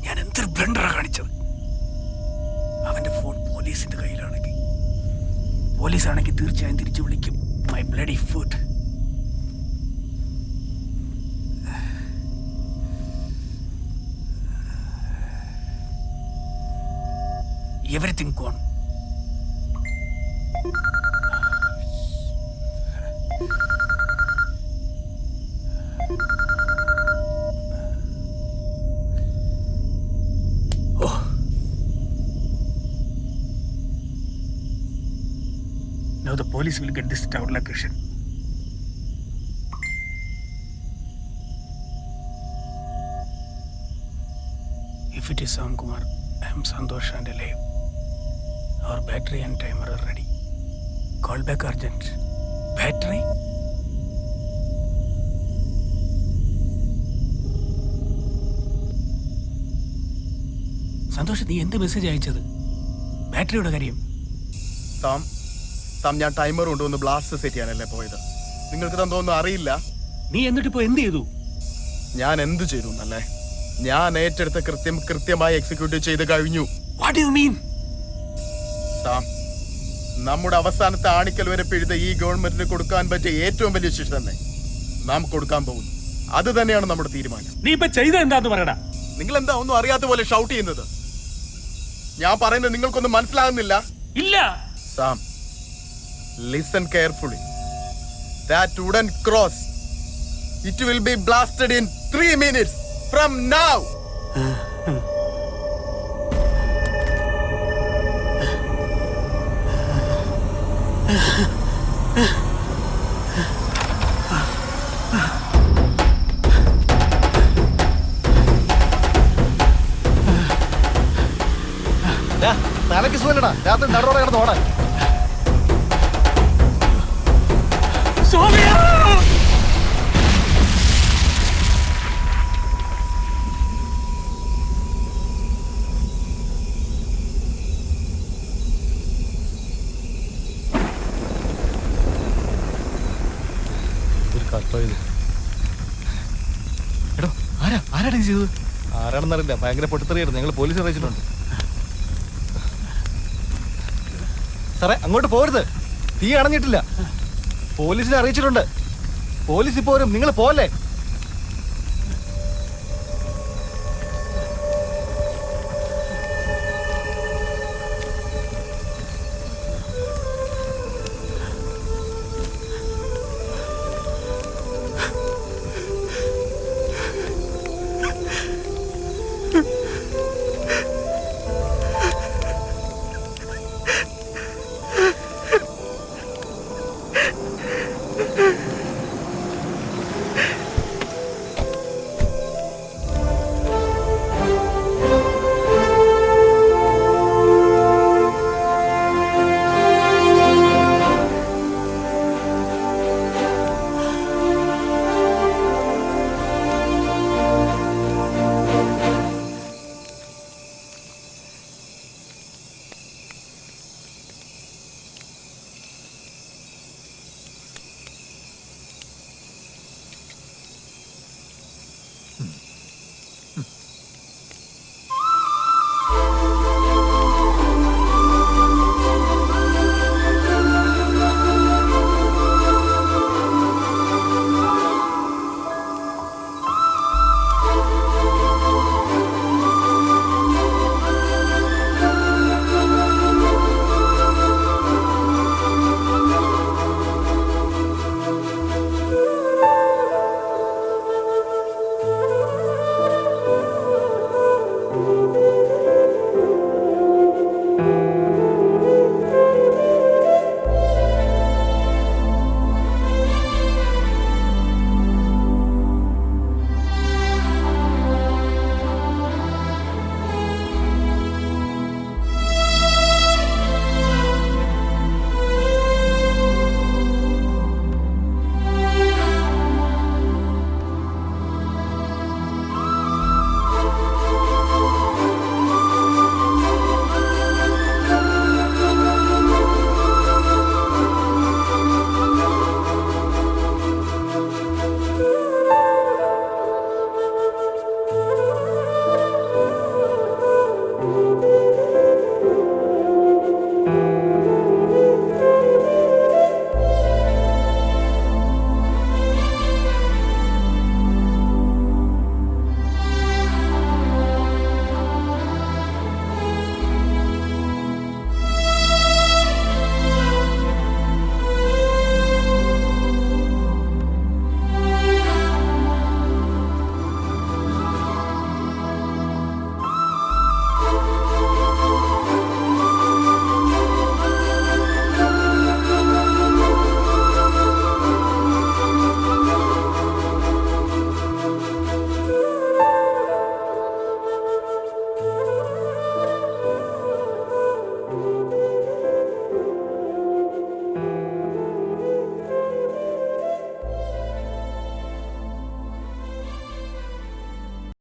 ഞാൻ എന്തൊരു ബ്ലണ്ടറാ കാണിച്ചത്. അവന്റെ ഫോൺ പോലീസിന്റെ കയ്യിലാണെങ്കിൽ, പോലീസാണെങ്കിൽ തീർച്ചയായും തിരിച്ചു വിളിക്കും. My bloody food. Everything gone. Now the police will get this tower location. If it is Sam Kumar, I am Santosh and alive. Our battery and timer are ready. Call back urgent. Battery? Santosh, നീ എന്ത് message അയച്ചത്? ബാറ്ററിയുടെ കാര്യം. Sam, ഞാൻ timer കൊണ്ടുവന്ന് blast set ചെയ്യാനല്ലേ പോയത്. നിങ്ങൾക്ക് തന്നൊന്നും അറിയില്ല. നീ എന്നിട്ടിപ്പോ എന്ത് ചെയ്തു? ഞാൻ എന്ത് ചെയ്തു എന്നല്ലേ? ഞാൻ ഏറ്റെടുത്ത കൃത്യമായി എക്സിക്യൂട്ട് ചെയ്ത് കഴിഞ്ഞു. What do you mean? Sam, നമ്മുടെ അവസാനത്തെ ആണിക്കൽ വരെ പിഴുത ഈ ഗവൺമെന്റിന് കൊടുക്കാൻ പറ്റിയ ഏറ്റവും വലിയ ശിക്ഷ തന്നെ നാം കൊടുക്കാൻ പോകുന്നു. അത് തന്നെയാണ് നമ്മുടെ തീരുമാനം. നീ ഇപ്പൊ ചെയ്ത എന്താന്ന് പറയടാ. നിങ്ങൾ എന്താ ഒന്നും അറിയാത്ത പോലെ ഷൗട്ട് ചെയ്യുന്നത്? ഞാൻ പറയുന്നത് നിങ്ങൾക്കൊന്നും മനസ്സിലാകുന്നില്ല. ഇല്ല Sam, listen carefully. That wooden cross, it will be blasted in 3 minutes from now. തലക്ക് സുഖല്ലടാ, രാത്രി നടുറോടെ കിടന്ന് ഓടാൻ. ഒരു കട്ടോ ഇത്. എടോ, ആരാണ് ഇത് ചെയ്തത്? ആരാണെന്നറിയില്ല, ഭയങ്കര പൊട്ടിത്തെറിയായിരുന്നു. ഞങ്ങൾ പോലീസ് അറിയിച്ചിട്ടുണ്ട്. സാറേ, അങ്ങോട്ട് പോരുത്, തീ അണഞ്ഞിട്ടില്ല. പോലീസിനെ അറിയിച്ചിട്ടുണ്ട്. പോലീസ് ഇപ്പോ വരും, നിങ്ങൾ പോലെ.